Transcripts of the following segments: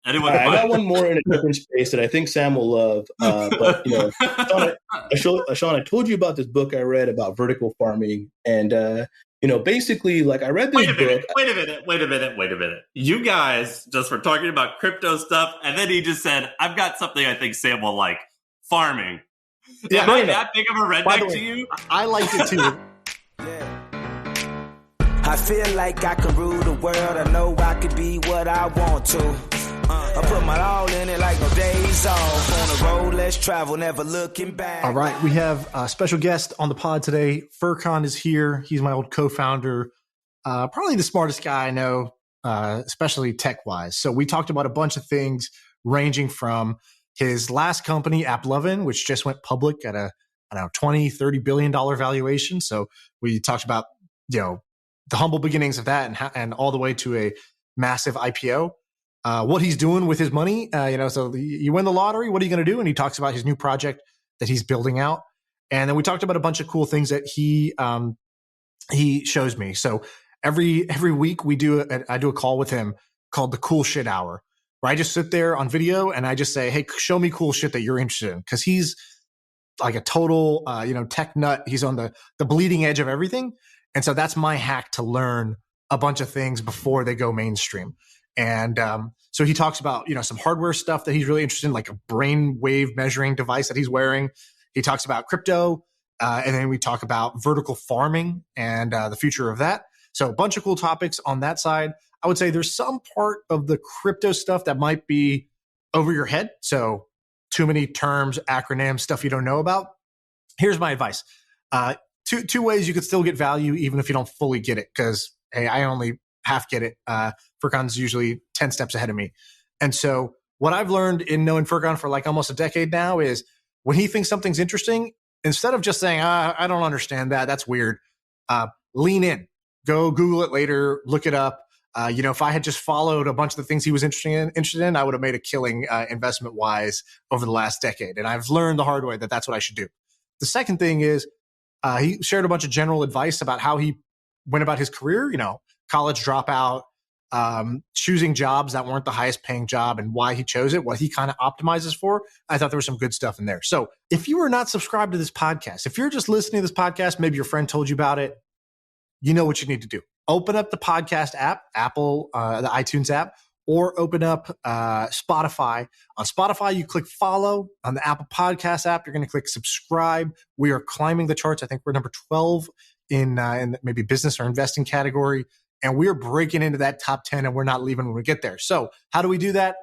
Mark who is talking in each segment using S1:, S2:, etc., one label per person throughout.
S1: Anyone
S2: I got
S1: fine.
S2: one more in a different space that I think Sam will love. But Sean, I told you about this book I read about vertical farming, and basically, like I read this book.
S1: Wait a minute. You guys just were talking about crypto stuff, and then he just said, "I've got something I think Sam will like: farming."
S3: Yeah,
S1: Am I that big of a redneck
S3: way,
S1: to you?
S3: I liked it too.
S4: I feel like I can rule the world. I know I could be what I want to. I put my all in it like no days off. On the road, let's travel, never looking back.
S3: All right, we have a special guest on the pod today. Furqan is here. He's my old co-founder. Probably the smartest guy I know, especially tech-wise. So we talked about a bunch of things ranging from his last company, AppLovin, which just went public at a $20-30 billion valuation. So we talked about, the humble beginnings of that and all the way to a massive IPO. What he's doing with his money, so you win the lottery, what are you going to do? And he talks about his new project that he's building out. And then we talked about a bunch of cool things that he shows me. So every week I do a call with him called the Cool Shit Hour, where I just sit there on video and I just say, hey, show me cool shit that you're interested in. Because he's like a total, tech nut. He's on the bleeding edge of everything. And so that's my hack to learn a bunch of things before they go mainstream. And so he talks about, some hardware stuff that he's really interested in, like a brain wave measuring device that he's wearing. He talks about crypto. And then we talk about vertical farming and the future of that. So a bunch of cool topics on that side. I would say there's some part of the crypto stuff that might be over your head. So too many terms, acronyms, stuff you don't know about. Here's my advice. Two ways you could still get value even if you don't fully get it. Because, hey, I only half get it. Furqan's usually 10 steps ahead of me. And so what I've learned in knowing Furqan for like almost a decade now is when he thinks something's interesting, instead of just saying, I don't understand that, that's weird, lean in. Go Google it later, look it up. If I had just followed a bunch of the things he was interested in, I would have made a killing investment-wise over the last decade. And I've learned the hard way that that's what I should do. The second thing is he shared a bunch of general advice about how he went about his career, college dropout, choosing jobs that weren't the highest paying job and why he chose it, what he kind of optimizes for. I thought there was some good stuff in there. So if you are not subscribed to this podcast, if you're just listening to this podcast, maybe your friend told you about it, you know what you need to do. Open up the podcast app, Apple, the iTunes app, or open up Spotify. On Spotify, you click follow. On the Apple Podcast app, you're going to click subscribe. We are climbing the charts. I think we're number 12 in maybe business or investing category. And we're breaking into that top 10 and we're not leaving when we get there. So how do we do that?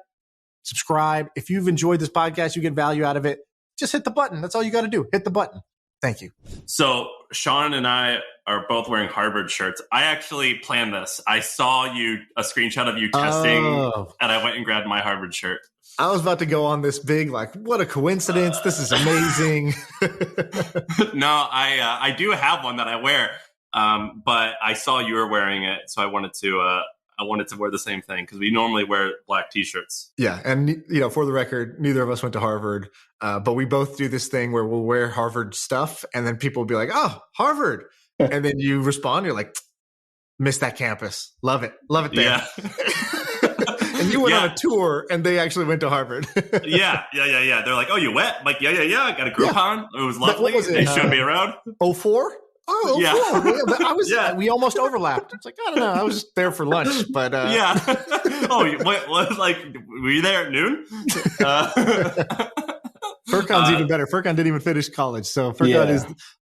S3: Subscribe. If you've enjoyed this podcast, you get value out of it, just hit the button. That's all you got to do. Hit the button. Thank you.
S1: So Shaan and I are both wearing Harvard shirts. I actually planned this. I saw a screenshot of you testing, and I went and grabbed my Harvard shirt.
S3: I was about to go on this big, what a coincidence. This is amazing.
S1: No, I do have one that I wear, but I saw you were wearing it, so I wanted to wear the same thing because we normally wear black T-shirts.
S3: Yeah, and for the record, neither of us went to Harvard, but we both do this thing where we'll wear Harvard stuff, and then people will be like, "Oh, Harvard," and then you respond, you're like, "Miss that campus, love it there."
S1: Yeah.
S3: And you went on a tour, and they actually went to Harvard.
S1: Yeah. They're like, "Oh, you wet?" I'm like, yeah. I got a Groupon. It was lovely. They showed me around.
S3: 04? Oh,
S1: yeah.
S3: 04. I was. Yeah. We almost overlapped. It's like, I don't know. I was there for lunch, but
S1: yeah. Oh, what? Like, were you there at noon?
S3: Furqan's even better. Furqan didn't even finish college, so Furqan is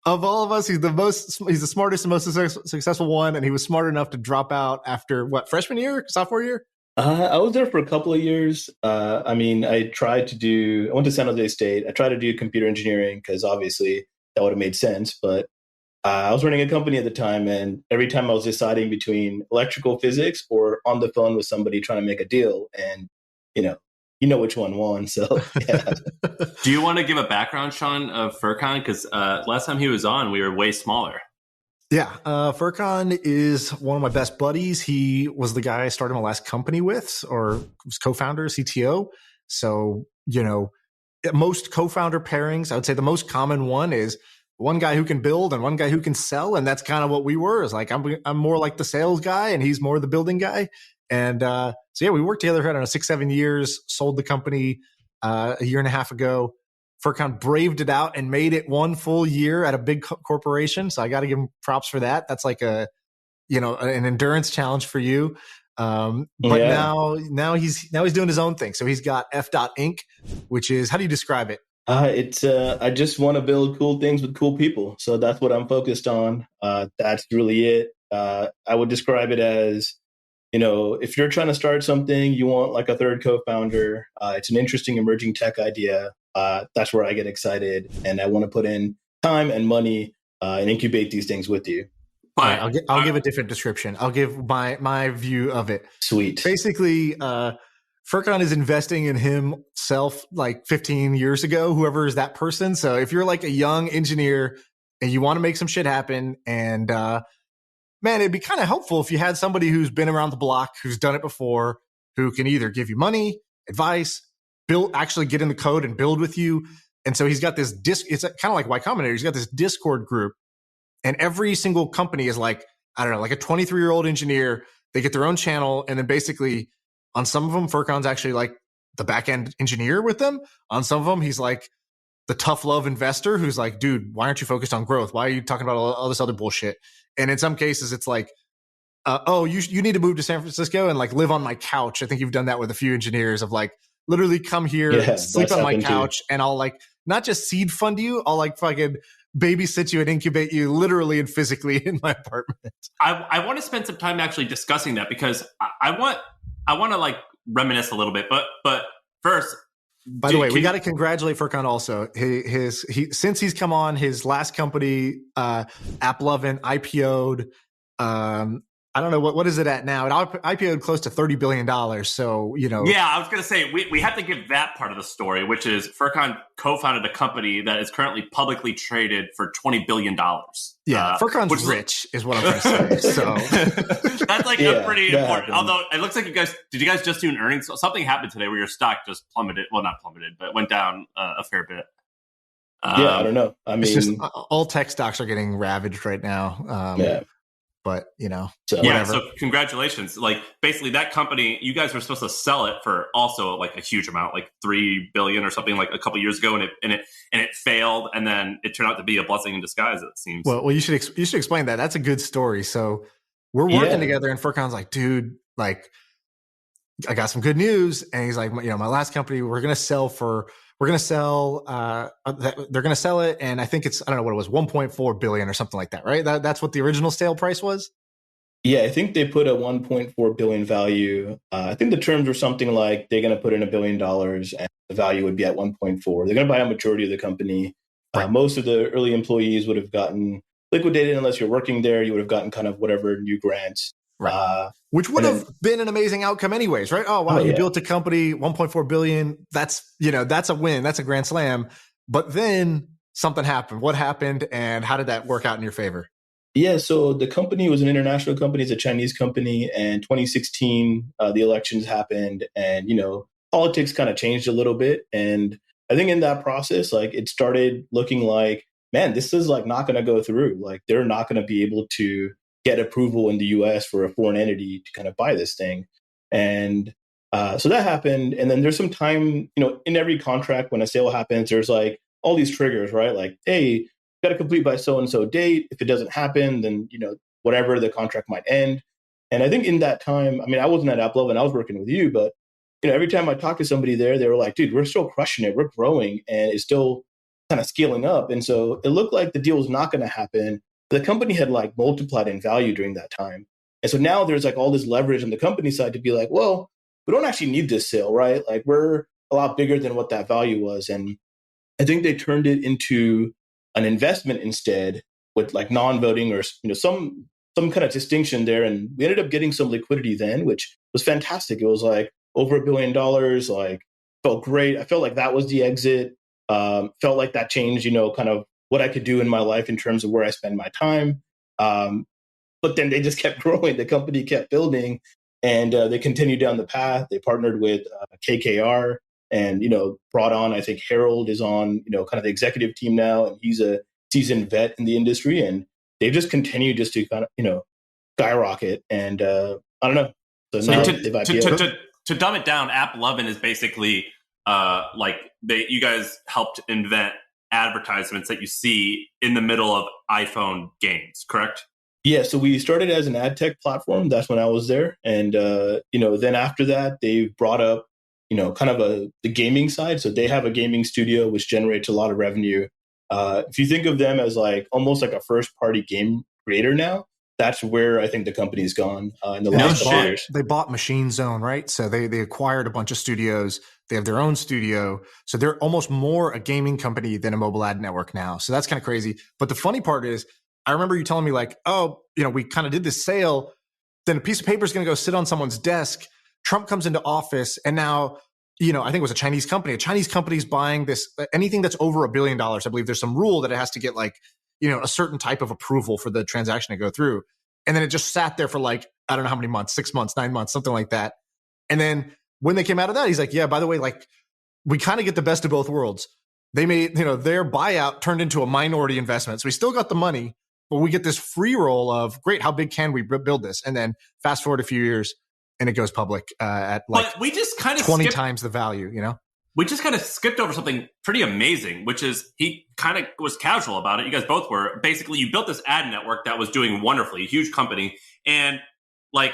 S3: of all of us. He's the smartest and most successful one, and he was smart enough to drop out after freshman year, sophomore year.
S2: I was there for a couple of years. I went to San Jose State. I tried to do computer engineering because obviously that would have made sense. But I was running a company at the time, and every time I was deciding between electrical physics or on the phone with somebody trying to make a deal, and you know which one won. So, yeah.
S1: Do you want to give a background, Shaan, of Furqan? Because last time he was on, we were way smaller.
S3: Yeah, Furqan is one of my best buddies. He was the guy I started my last company with, or was co-founder, CTO. So, most co-founder pairings, I would say the most common one is one guy who can build and one guy who can sell. And that's kind of what we were. Is like, I'm more like the sales guy and he's more the building guy. And so So yeah, we worked together for, I don't know, 6-7 years, sold the company a year and a half ago. Furqan braved it out and made it one full year at a big corporation. So I got to give him props for that. That's like an endurance challenge for you. But now he's doing his own thing. So he's got f.inc, which is, how do you describe it?
S2: It's I just want to build cool things with cool people. So that's what I'm focused on. That's really it. I would describe it as, if you're trying to start something, you want like a third co-founder. It's an interesting emerging tech idea. That's where I get excited, and I want to put in time and money and incubate these things with you.
S3: I'll give a different description. I'll give my view of it.
S2: Sweet.
S3: Basically, Furqan is investing in himself like 15 years ago, whoever is that person. So if you're like a young engineer and you want to make some shit happen, and man, it'd be kind of helpful if you had somebody who's been around the block, who's done it before, who can either give you money, advice, actually get in the code and build with you. And so he's got this it's kind of like Y Combinator. He's got this Discord group, and every single company is like, I don't know, like a 23-year-old engineer. They get their own channel, and then basically on some of them, Furqan's actually like the back-end engineer with them. On some of them, he's like the tough love investor who's like, dude, why aren't you focused on growth? Why are you talking about all this other bullshit? And in some cases, it's like, you need to move to San Francisco and like live on my couch. I think you've done that with a few engineers of like, literally come here, sleep on my couch, and I'll like not just seed fund you, I'll like fucking babysit you and incubate you literally and physically in my apartment.
S1: I want to spend some time actually discussing that, because I want to like reminisce a little bit, but first,
S3: by the way, we got to congratulate Furqan also. Since he's come on, his last company, AppLovin, IPO'd. I don't know what is it at now. It IPO'd close to $30 billion. So,
S1: Yeah, I was going to say, we have to give that part of the story, which is Furqan co-founded a company that is currently publicly traded for $20 billion.
S3: Yeah, Furqan's rich is what I'm trying to say. So
S1: that's like a pretty important. Although it looks like did you guys just do an earnings? Something happened today where your stock just plummeted. Well, not plummeted, but went down a fair bit.
S2: I don't know. I mean,
S3: it's just, all tech stocks are getting ravaged right now. But
S1: so congratulations. Like basically that company, you guys were supposed to sell it for also like a huge amount, like $3 billion or something, like a couple years ago, and it failed, and then it turned out to be a blessing in disguise, it seems.
S3: Well, you should explain that. That's a good story. So we're working together, and Furqan's like, dude, like I got some good news, and he's like, my last company, they're going to sell it. And I think it's, I don't know what it was, 1.4 billion or something like that, right? That's what the original sale price was.
S2: Yeah, I think they put a 1.4 billion value. I think the terms were something like they're going to put in $1 billion and the value would be at 1.4. They're going to buy a majority of the company. Right. Most of the early employees would have gotten liquidated. Unless you're working there, you would have gotten kind of whatever new grants.
S3: Right. Which would have been an amazing outcome anyways, right? Oh, wow, you built a company, 1.4 billion. That's a win. That's a grand slam. But then something happened. What happened, and how did that work out in your favor?
S2: Yeah, so the company was an international company. It's a Chinese company. And 2016, the elections happened, and, politics kind of changed a little bit. And I think in that process, like it started looking like, man, this is like not going to go through. Like they're not going to be able to get approval in the US for a foreign entity to kind of buy this thing. And so that happened. And then there's some time, in every contract when a sale happens, there's like all these triggers, right? Like, hey, got to complete by so-and-so date. If it doesn't happen, then, whatever, the contract might end. And I think in that time, I mean, I wasn't at AppLovin, I was working with you, but, every time I talked to somebody there, they were like, dude, we're still crushing it. We're growing and it's still kind of scaling up. And so it looked like the deal was not going to happen. The company had like multiplied in value during that time. And so now there's like all this leverage on the company side to be like, well, we don't actually need this sale, right? Like we're a lot bigger than what that value was. And I think they turned it into an investment instead with like non-voting or, some kind of distinction there. And we ended up getting some liquidity then, which was fantastic. It was like over $1 billion, like felt great. I felt like that was the exit. Felt like that changed, kind of what I could do in my life in terms of where I spend my time. But then they just kept growing. The company kept building, and they continued down the path. They partnered with KKR and, brought on, I think Harold is on, kind of the executive team now, and he's a seasoned vet in the industry. And they've just continued just to kind of, skyrocket. And I don't know. So now
S1: to dumb it down, AppLovin is basically you guys helped invent advertisements that you see in the middle of iPhone games, correct?
S2: Yeah, so we started as an ad tech platform. That's when I was there. And, then after that, they brought up, kind of the gaming side. So they have a gaming studio, which generates a lot of revenue. If you think of them as like almost like a first party game creator now, that's where I think the company's gone in the last couple years.
S3: They bought Machine Zone, right? So they acquired a bunch of studios. They have their own studio. So they're almost more a gaming company than a mobile ad network now. So that's kind of crazy. But the funny part is, I remember you telling me like, we kind of did this sale. Then a piece of paper is going to go sit on someone's desk. Trump comes into office and now, I think it was a Chinese company. A Chinese company is buying this, anything that's over $1 billion. I believe there's some rule that it has to get like, a certain type of approval for the transaction to go through. And then it just sat there for like, I don't know how many months, 6 months, 9 months, something like that. And then when they came out of that, he's like, yeah, by the way, like we kind of get the best of both worlds. They made, their buyout turned into a minority investment. So we still got the money, but we get this free roll of, great, how big can we build this? And then fast forward a few years and it goes public at like
S1: but we just kind of
S3: 20 times the value,
S1: We just kind of skipped over something pretty amazing, which is he kind of was casual about it. You guys both were. Basically, you built this ad network that was doing wonderfully, a huge company. And like,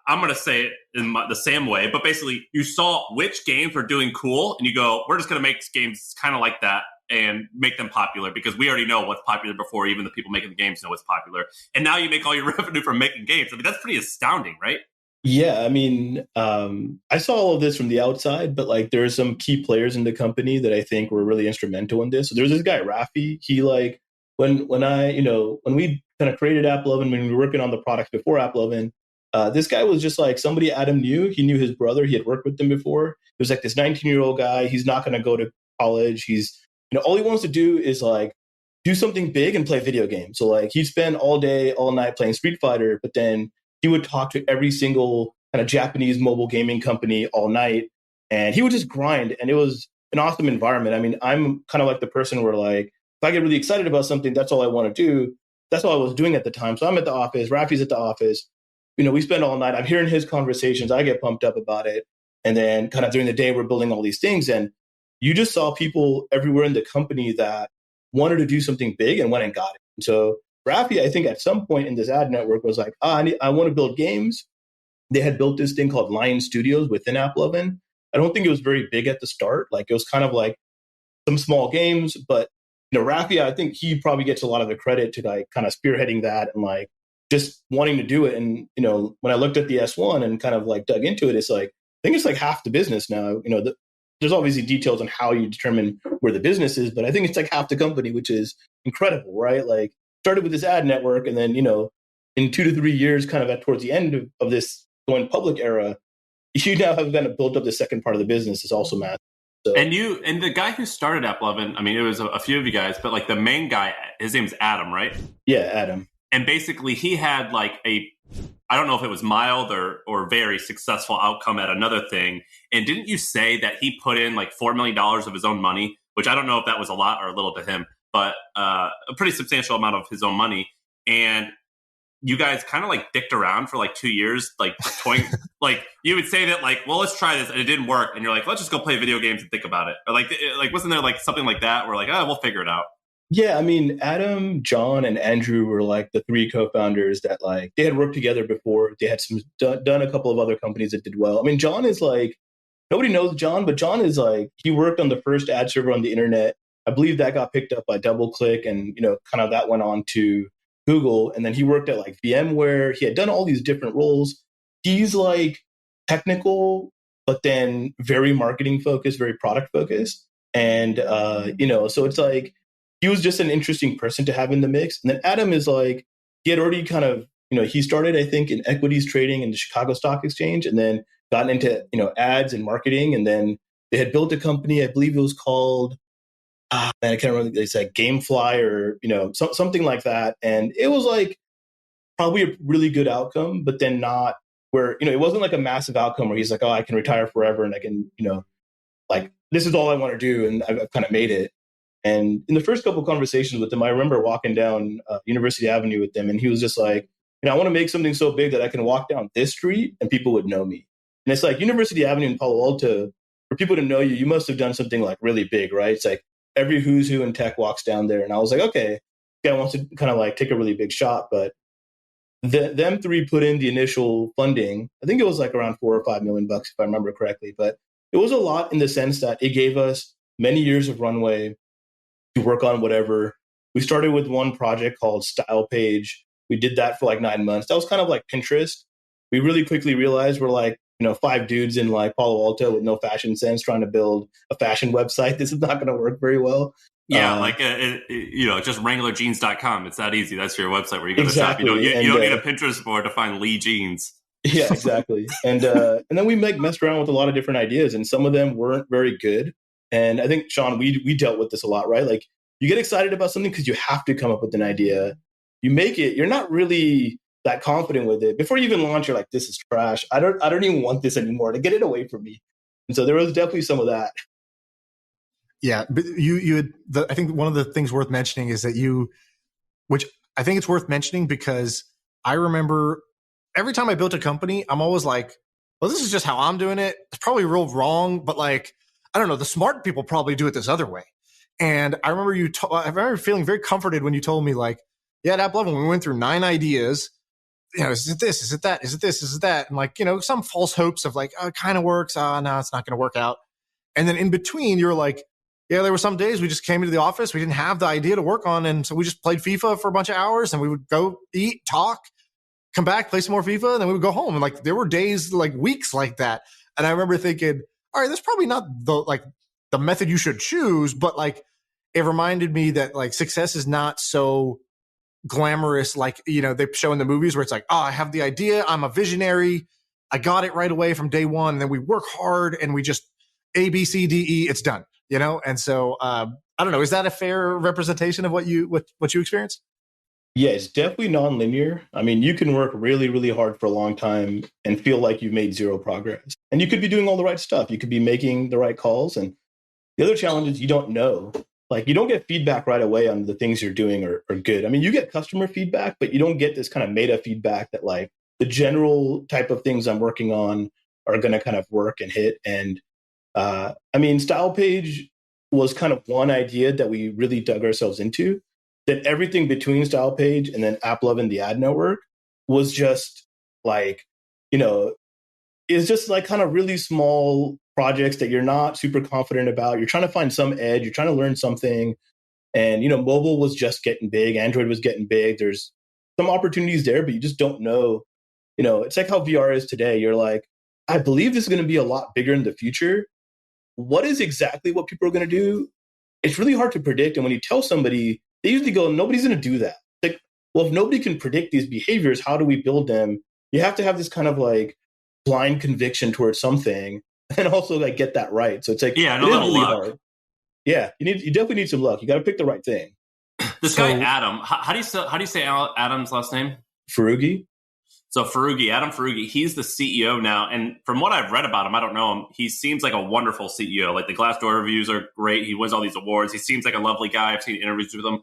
S1: I'm going to say it in the same way, but basically you saw which games were doing cool and you go, we're just going to make games kind of like that and make them popular because we already know what's popular before even the people making the games know what's popular. And now you make all your revenue from making games. I mean, that's pretty astounding, right?
S2: Yeah, I mean, I saw all of this from the outside, but like there are some key players in the company that I think were really instrumental in this. So there's this guy, Rafi. He like, when we kind of created AppLovin, when we were working on the products before AppLovin, this guy was just like somebody Adam knew. He knew his brother. He had worked with them before. He was like this 19-year-old guy. He's not going to go to college. He's, all he wants to do is like do something big and play video games. So like he'd spend all day, all night playing Street Fighter, but then he would talk to every single kind of Japanese mobile gaming company all night. And he would just grind. And it was an awesome environment. I mean, I'm kind of like the person where like, if I get really excited about something, that's all I want to do. That's all I was doing at the time. So I'm at the office. Rafi's at the office. We spend all night. I'm hearing his conversations. I get pumped up about it. And then kind of during the day, we're building all these things. And you just saw people everywhere in the company that wanted to do something big and went and got it. And so Rafi, I think at some point in this ad network was like, I want to build games. They had built this thing called Lion Studios within AppLovin. I don't think it was very big at the start. Like it was kind of like some small games, but Rafi, I think he probably gets a lot of the credit to like kind of spearheading that and like just wanting to do it. And, when I looked at the S1 and kind of like dug into it, it's like, I think it's like half the business now. There's obviously details on how you determine where the business is, but I think it's like half the company, which is incredible, right? Like started with this ad network and then, in 2 to 3 years, kind of towards the end of this going public era, you now have kind of built up the second part of the business is also massive. So,
S1: and the guy who started AppLovin, I mean, it was a few of you guys, but like the main guy, his name's Adam, right?
S2: Yeah, Adam.
S1: And basically he had like I don't know if it was mild or very successful outcome at another thing. And didn't you say that he put in like $4 million of his own money, which I don't know if that was a lot or a little to him, but a pretty substantial amount of his own money. And you guys kind of like dicked around for like 2 years, like toying, like you would say that like, well, let's try this. And it didn't work. And you're like, let's just go play video games and think about it. Or like wasn't there like something like that where like, we'll figure it out?
S2: Yeah, I mean, Adam, John, and Andrew were like the three co-founders that like they had worked together before. They had done a couple of other companies that did well. I mean, John is like, nobody knows John, but John is like, he worked on the first ad server on the internet. I believe that got picked up by DoubleClick and, kind of that went on to Google. And then he worked at like VMware. He had done all these different roles. He's like technical, but then very marketing focused, very product focused. And, so it's like, he was just an interesting person to have in the mix. And then Adam is like, he had already kind of, he started, I think, in equities trading in the Chicago Stock Exchange and then gotten into, ads and marketing. And then they had built a company, I believe it was called, I can't remember, it's like Gamefly or, something like that. And it was like probably a really good outcome, but then not where, it wasn't like a massive outcome where he's like, oh, I can retire forever and I can, like, this is all I want to do. And I've kind of made it. And in the first couple of conversations with him, I remember walking down University Avenue with him, and he was just like, I want to make something so big that I can walk down this street and people would know me. And it's like University Avenue in Palo Alto, for people to know you, you must have done something like really big, right? It's like every who's who in tech walks down there. And I was like, okay, I want to kind of like take a really big shot. But them three put in the initial funding. I think it was like around $4 or $5 million, if I remember correctly. But it was a lot in the sense that it gave us many years of runway to work on whatever. We started with one project called Style Page. We did that for like 9 months. That was kind of like Pinterest. We really quickly realized we're like, 5 dudes in like Palo Alto with no fashion sense trying to build a fashion website. This is not going to work very well.
S1: Yeah, just WranglerJeans.com. It's that easy. That's your website where you go to shop. You don't need a Pinterest board to find Lee jeans.
S2: Yeah, exactly. And then we messed around with a lot of different ideas, and some of them weren't very good. And I think, Shaan, we dealt with this a lot, right? Like you get excited about something because you have to come up with an idea. You make it. You're not really that confident with it. Before you even launch, you're like, this is trash. I don't even want this anymore. To get it away from me. And so there was definitely some of that.
S3: Yeah, but I think one of the things worth mentioning is that which I think it's worth mentioning because I remember every time I built a company, I'm always like, well, this is just how I'm doing it. It's probably real wrong, but like, I don't know, the smart people probably do it this other way. And I remember I remember feeling very comforted when you told me like, yeah, at AppLovin, we went through 9 ideas. Is it this? Is it that? Is it this? Is it that? And like, some false hopes of like, oh, it kind of works. No, it's not going to work out. And then in between, you're like, yeah, there were some days we just came into the office. We didn't have the idea to work on. And so we just played FIFA for a bunch of hours and we would go eat, talk, come back, play some more FIFA. And then we would go home. And like, there were days, like weeks like that. And I remember thinking, all right, that's probably not the method you should choose. But like, it reminded me that like success is not so glamorous. Like, they show in the movies where it's like, oh, I have the idea. I'm a visionary. I got it right away from day one. And then we work hard and we just A, B, C, D, E, it's done. And so I don't know. Is that a fair representation of what you experienced?
S2: Yeah, it's definitely nonlinear. I mean, you can work really, really hard for a long time and feel like you've made zero progress. And you could be doing all the right stuff. You could be making the right calls. And the other challenge is you don't know. Like, you don't get feedback right away on the things you're doing are good. I mean, you get customer feedback, but you don't get this kind of meta feedback that like the general type of things I'm working on are going to kind of work and hit. And Style Page was kind of one idea that we really dug ourselves into. Then everything between Style Page and then AppLovin, the ad network, was just like, it's just like kind of really small projects that you're not super confident about. You're trying to find some edge. You're trying to learn something. And, mobile was just getting big. Android was getting big. There's some opportunities there, but you just don't know. It's like how VR is today. You're like, I believe this is going to be a lot bigger in the future. What is exactly what people are going to do? It's really hard to predict. And when you tell somebody, they usually go, nobody's going to do that. It's like, well, if nobody can predict these behaviors, how do we build them? You have to have this kind of like blind conviction towards something and also like get that right. So it's like,
S1: yeah, no, really luck.
S2: Hard. Yeah, you definitely need some luck. You got to pick the right thing.
S1: This guy, Adam, how do you say Adam's last name?
S2: Furqan.
S1: So Adam Furqan, he's the CEO now. And from what I've read about him, I don't know him. He seems like a wonderful CEO. Like the Glassdoor reviews are great. He wins all these awards. He seems like a lovely guy. I've seen interviews with him.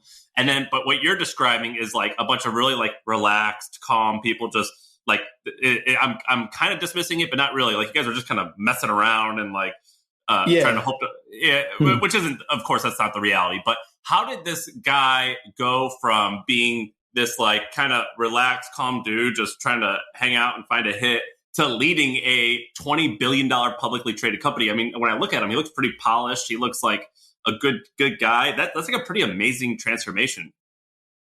S1: But what you're describing is like a bunch of really like relaxed, calm people. Just like I'm kind of dismissing it, but not really. Like you guys are just kind of messing around and like trying to hope to, which isn't, of course, that's not the reality. But how did this guy go from being this like kind of relaxed, calm dude just trying to hang out and find a hit to leading a $20 billion publicly traded company? I mean, when I look at him, he looks pretty polished. He looks like a good guy. That's like a pretty amazing transformation.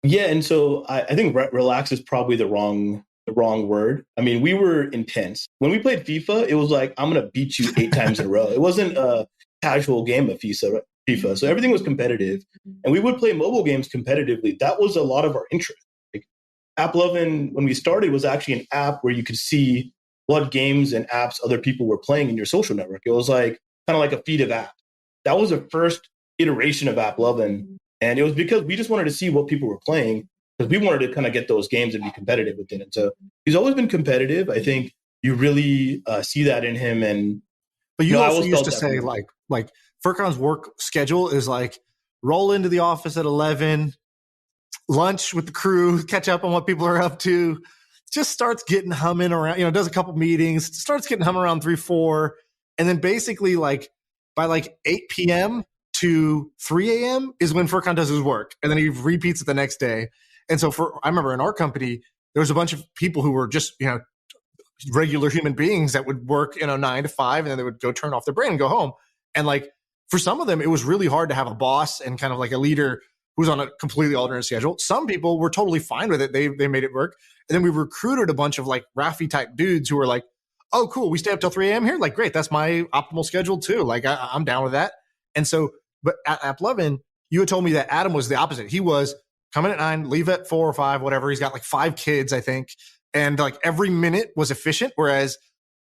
S2: Yeah, and so I think relax is probably the wrong word. I mean, we were intense. When we played FIFA, it was like, I'm going to beat you 8 times in a row. It wasn't a casual game of FIFA. So everything was competitive. And we would play mobile games competitively. That was a lot of our interest. Like, AppLovin, when we started, was actually an app where you could see what games and apps other people were playing in your social network. It was like kind of like a feed of apps. That was the first iteration of AppLovin. And it was because we just wanted to see what people were playing, because we wanted to kind of get those games and be competitive within it. So he's always been competitive. I think you really see that in him.
S3: But you also used to say like Furqan's work schedule is like roll into the office at 11, lunch with the crew, catch up on what people are up to, just starts getting humming around, does a couple meetings, starts getting humming around 3, 4. And then basically like by like 8 p.m. to 3 a.m. is when Furqan does his work. And then he repeats it the next day. And so I remember in our company, there was a bunch of people who were just, regular human beings that would work, 9 to 5, and then they would go turn off their brain and go home. And like, for some of them, it was really hard to have a boss and kind of like a leader who's on a completely alternate schedule. Some people were totally fine with it. They made it work. And then we recruited a bunch of like Rafi type dudes who were like, oh, cool, we stay up till 3 a.m. here? Like, great, that's my optimal schedule too. Like, I'm down with that. And so, but at AppLovin, you had told me that Adam was the opposite. He was come in at 9, leave at 4 or 5, whatever. He's got like 5 kids, I think. And like every minute was efficient. Whereas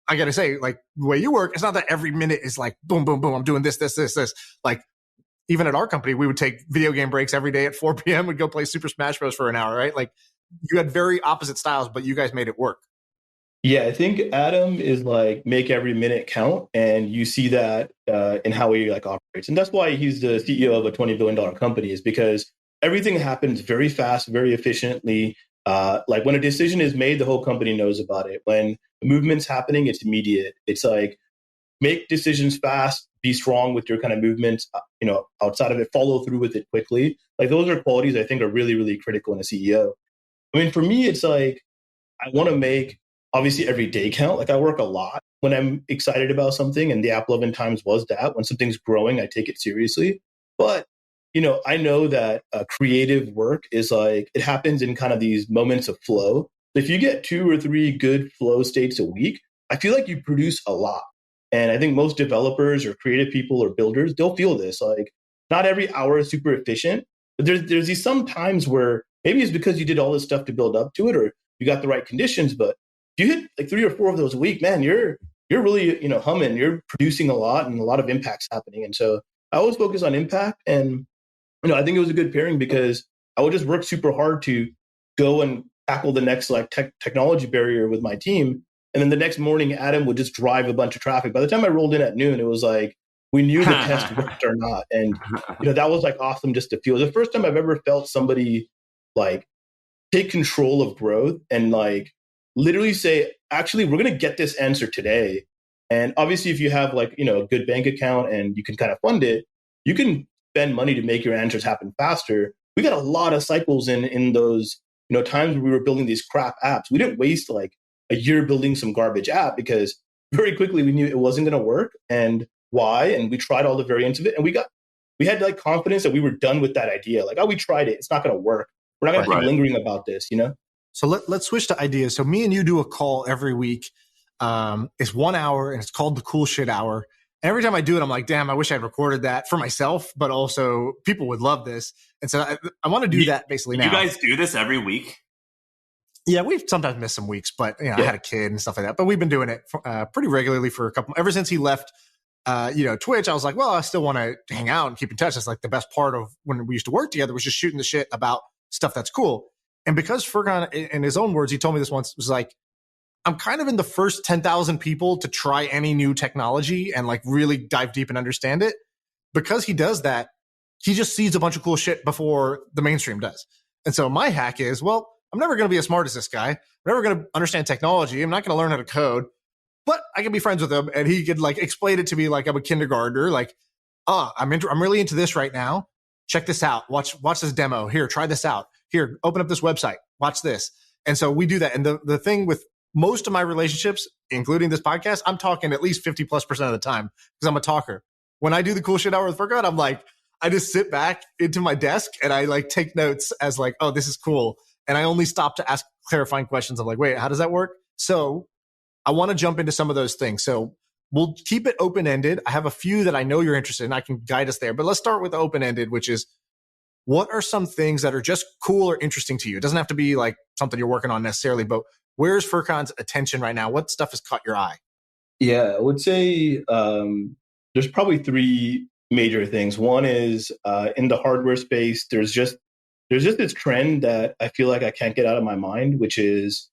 S3: I got to say, like the way you work, it's not that every minute is like boom, boom, boom. I'm doing this. Like even at our company, we would take video game breaks every day at 4 p.m. We'd go play Super Smash Bros. For an hour, right? Like you had very opposite styles, but you guys made it work.
S2: Yeah, I think Adam is like make every minute count, and you see that in how he like operates, and that's why he's the CEO of a $20 billion company. Is because everything happens very fast, very efficiently. Like when a decision is made, the whole company knows about it. When the movement's happening, it's immediate. It's like make decisions fast, be strong with your kind of movements. Outside of it, follow through with it quickly. Like those are qualities I think are really, really critical in a CEO. I mean, for me, it's like I want to make obviously every day count. Like I work a lot when I'm excited about something, and the AppLovin times was that. When something's growing, I take it seriously. But I know that creative work is like, it happens in kind of these moments of flow. If you get 2 or 3 good flow states a week, I feel like you produce a lot. And I think most developers or creative people or builders, they'll feel this. Like not every hour is super efficient, but there's these some times where maybe it's because you did all this stuff to build up to it, or you got the right conditions. But if you hit like 3 or 4 of those a week, man, you're really, humming, you're producing a lot and a lot of impact's happening. And so I always focus on impact. And I think it was a good pairing because I would just work super hard to go and tackle the next like technology barrier with my team. And then the next morning, Adam would just drive a bunch of traffic. By the time I rolled in at noon, it was like, we knew the test worked or not. And, that was like awesome just to feel. The first time I've ever felt somebody like take control of growth and like literally say, actually, we're going to get this answer today. And obviously, if you have like, a good bank account and you can kind of fund it, you can spend money to make your answers happen faster. We got a lot of cycles in those, times where we were building these crap apps. We didn't waste like a year building some garbage app because very quickly we knew it wasn't going to work and why. And we tried all the variants of it. And we had like confidence that we were done with that idea. Like, we tried it. It's not going to work. We're not going to keep lingering about this,
S3: So let's switch to ideas. So me and you do a call every week. It's 1 hour and it's called the Cool Shit Hour. And every time I do it, I'm like, damn, I wish I'd recorded that for myself, but also people would love this. And so I want to do that basically now.
S1: You guys do this every week?
S3: Yeah, we've sometimes missed some weeks, but I had a kid and stuff like that. But we've been doing it pretty regularly for ever since he left, Twitch. I was like, well, I still want to hang out and keep in touch. That's like the best part of when we used to work together was just shooting the shit about stuff that's cool. And because Furqan, in his own words, he told me this once, was like, I'm kind of in the first 10,000 people to try any new technology and like really dive deep and understand it. Because he does that, he just sees a bunch of cool shit before the mainstream does. And so my hack is, well, I'm never going to be as smart as this guy. I'm never going to understand technology. I'm not going to learn how to code, but I can be friends with him and he could like explain it to me like I'm a kindergartner. Like, I'm really into this right now. Check this out. Watch this demo. Here, try this out. Here, open up this website. Watch this. And so we do that. And the thing with most of my relationships, including this podcast, I'm talking at least 50+% of the time because I'm a talker. When I do the Cool Shit Hour with Furqan, I'm like, I just sit back into my desk and I like take notes as like, oh, this is cool. And I only stop to ask clarifying questions. I'm like, wait, how does that work? So I want to jump into some of those things. So we'll keep it open-ended. I have a few that I know you're interested in. I can guide us there. But let's start with the open-ended, which is, what are some things that are just cool or interesting to you? It doesn't have to be like something you're working on necessarily, but where's Furqan's attention right now? What stuff has caught your eye?
S2: Yeah, I would say there's probably 3 major things. One is in the hardware space, there's just this trend that I feel like I can't get out of my mind, which is,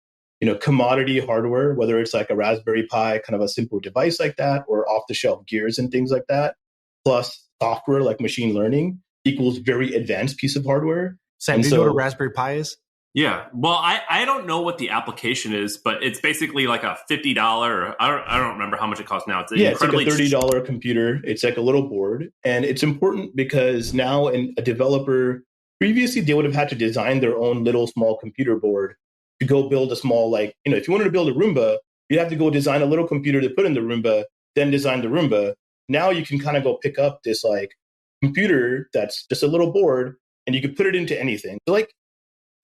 S2: commodity hardware, whether it's like a Raspberry Pi, kind of a simple device like that, or off-the-shelf gears and things like that, plus software like machine learning equals very advanced piece of hardware.
S3: Sam, do you know what a Raspberry Pi is?
S1: Yeah. Well, I don't know what the application is, but it's basically like a $50. I don't remember how much it costs now. It's
S2: Yeah, it's like a $30 computer. It's like a little board. And it's important because now a developer, previously they would have had to design their own little small computer board to go build a small, like, if you wanted to build a Roomba, you'd have to go design a little computer to put in the Roomba, then design the Roomba. Now you can kind of go pick up this like computer that's just a little board and you can put it into anything. So like,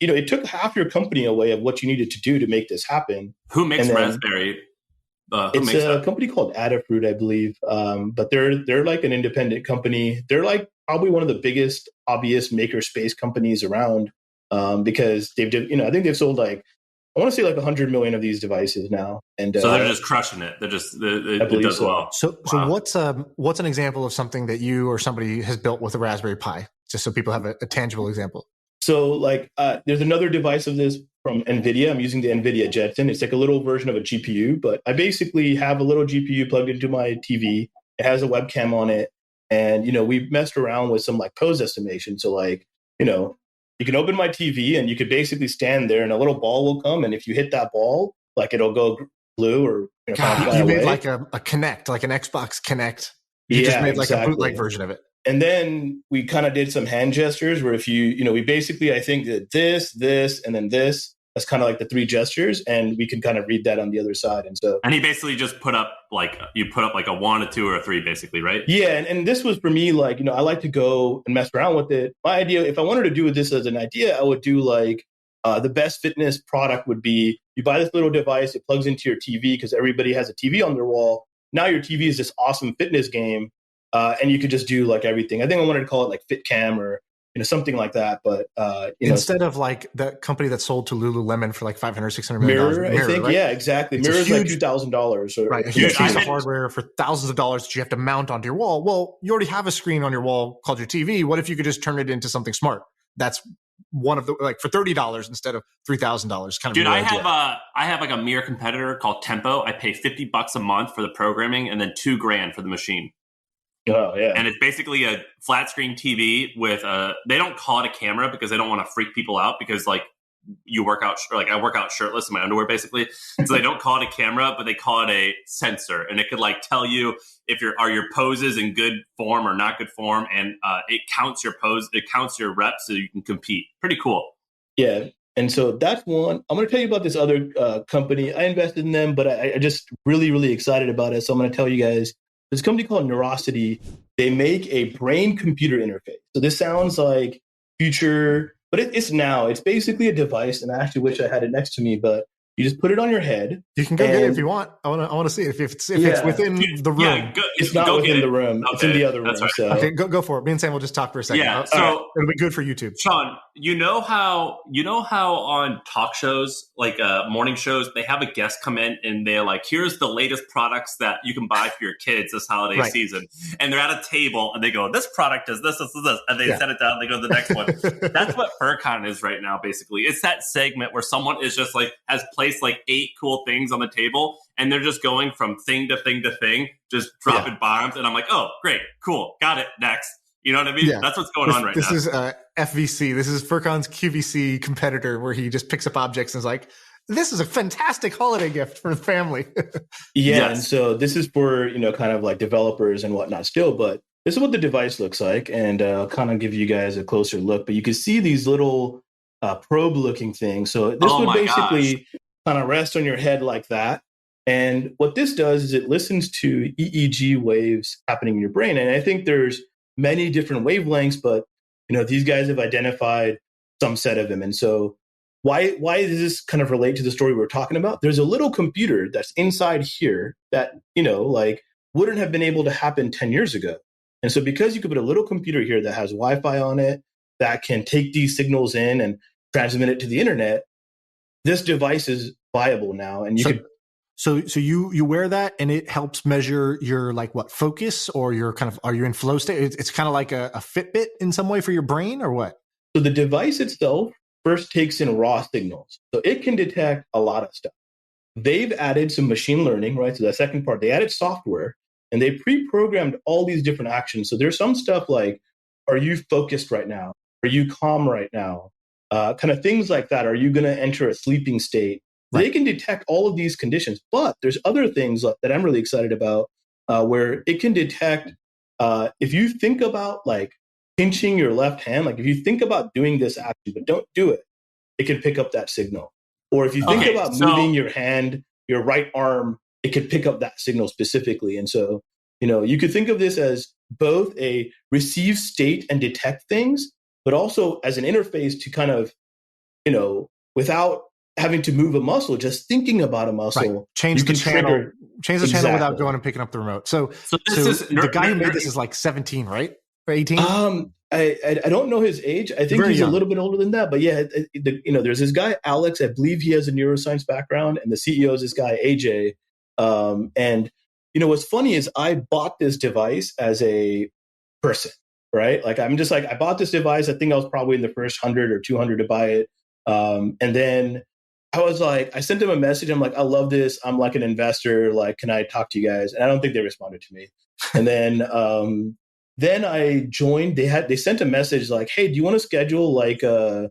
S2: it took half your company away of what you needed to do to make this happen.
S1: Who makes Raspberry?
S2: It's a company called Adafruit, I believe. But they're like an independent company. They're like probably one of the biggest hobbyist makerspace companies around because I think they've sold like, I want to say like 100 million of these devices now. And
S1: so they're just crushing it. They're just, it does well.
S3: So what's an example of something that you or somebody has built with a Raspberry Pi? Just so people have a tangible example.
S2: So like there's another device of this from NVIDIA. I'm using the NVIDIA Jetson. It's like a little version of a GPU, but I basically have a little GPU plugged into my TV. It has a webcam on it. And, we've messed around with some like pose estimation. So like, you can open my TV and you could basically stand there and a little ball will come. And if you hit that ball, like it'll go blue or
S3: you made like a Kinect, like an Xbox Kinect. You just made like a bootleg version of it.
S2: And then we kind of did some hand gestures where if we basically, I think that this, and then this, that's kind of like the three gestures. And we can kind of read that on the other side.
S1: And he basically just put up like a 1, a 2, or a 3, basically, right?
S2: Yeah. And this was for me, like, I like to go and mess around with it. My idea, if I wanted to do this as an idea, I would do like the best fitness product would be you buy this little device, it plugs into your TV because everybody has a TV on their wall. Now your TV is this awesome fitness game. And you could just do like everything. I think I wanted to call it like FitCam or something like that. But
S3: instead of like that company that sold to Lululemon for like $500-600 million.
S2: Mirror, I think, right? Yeah, exactly. It's Mirror's like $2,000,
S3: right? A huge piece of hardware for thousands of dollars that you have to mount onto your wall. Well, you already have a screen on your wall called your TV. What if you could just turn it into something smart? That's one of the like for $30 instead of $3,000. Kind of.
S1: Dude, I have like a mirror competitor called Tempo. I pay $50 a month for the programming and then $2,000 for the machine.
S2: Oh, yeah.
S1: And it's basically a flat screen TV with they don't call it a camera because they don't want to freak people out because like I work out shirtless in my underwear basically. So they don't call it a camera, but they call it a sensor. And it could like tell you if your poses in good form or not good form. And it counts your pose, it counts your reps so you can compete. Pretty cool.
S2: Yeah. And so that's one. I'm going to tell you about this other company. I invested in them, but I just really, really excited about it. So I'm going to tell you guys. There's a company called Neurosity. They make a brain-computer interface. So this sounds like future, but it's now. It's basically a device, and I actually wish I had it next to me, but you just put it on your head.
S3: You can go get it if you want. I want to see it. If it's within the room.
S1: Yeah,
S2: it's not within the room. Okay. It's in the other room.
S1: Right.
S2: So.
S3: Okay, go for it. Me and Sam will just talk for a second.
S1: Yeah, so
S3: it'll be good for YouTube.
S1: Sean, you know how on talk shows, like morning shows, they have a guest come in and they're like, here's the latest products that you can buy for your kids this holiday season. And they're at a table and they go, this product does this, and they set it down and they go to the next one. That's what Furqan is right now, basically. It's that segment where someone is just like, has placed like 8 cool things on the table and they're just going from thing to thing to thing, just dropping bombs. And I'm like, oh, great, cool, got it, next. You know what I mean? Yeah. That's what's going on right now.
S3: This is FVC. This is Furqan's QVC competitor where he just picks up objects and is like, this is a fantastic holiday gift for the family.
S2: And so this is for, kind of like developers and whatnot still, but this is what the device looks like. And I'll kind of give you guys a closer look, but you can see these little probe looking things. So this would basically kind of rest on your head like that. And what this does is it listens to EEG waves happening in your brain. And I think there's many different wavelengths, but these guys have identified some set of them. And so why does this kind of relate to the story we're talking about? There's a little computer that's inside here that, wouldn't have been able to happen 10 years ago. And so because you could put a little computer here that has Wi-Fi on it, that can take these signals in and transmit it to the internet, this device is viable now. And
S3: So you wear that and it helps measure your focus or your are you in flow state? It's kind of like a Fitbit in some way for your brain or what?
S2: So the device itself first takes in raw signals. So it can detect a lot of stuff. They've added some machine learning, right? So the second part, they added software and they pre-programmed all these different actions. So there's some stuff like, are you focused right now? Are you calm right now? kind of things like that. Are you going to enter a sleeping state? Right. They can detect all of these conditions, but there's other things that I'm really excited about where it can detect if you think about like pinching your left hand, like if you think about doing this action, but don't do it, it can pick up that signal. Or if you think about moving your hand, your right arm, it can pick up that signal specifically. And so, you could think of this as both a receive state and detect things, but also as an interface to kind of, without having to move a muscle, just thinking about a muscle.
S3: Right. Change the channel without going and picking up the remote. So the guy who made this is like 17, right? Or 18?
S2: I don't know his age. I think he's a little bit older than that. But yeah, there's this guy, Alex. I believe he has a neuroscience background. And the CEO is this guy, AJ. And what's funny is I bought this device as a person, right? Like, I'm just like, I bought this device. I think I was probably in the first 100 or 200 to buy it. And then I was like, I sent them a message. I'm like, I love this. I'm like an investor. Like, can I talk to you guys? And I don't think they responded to me. And then I joined. They sent a message like, hey, do you want to schedule like a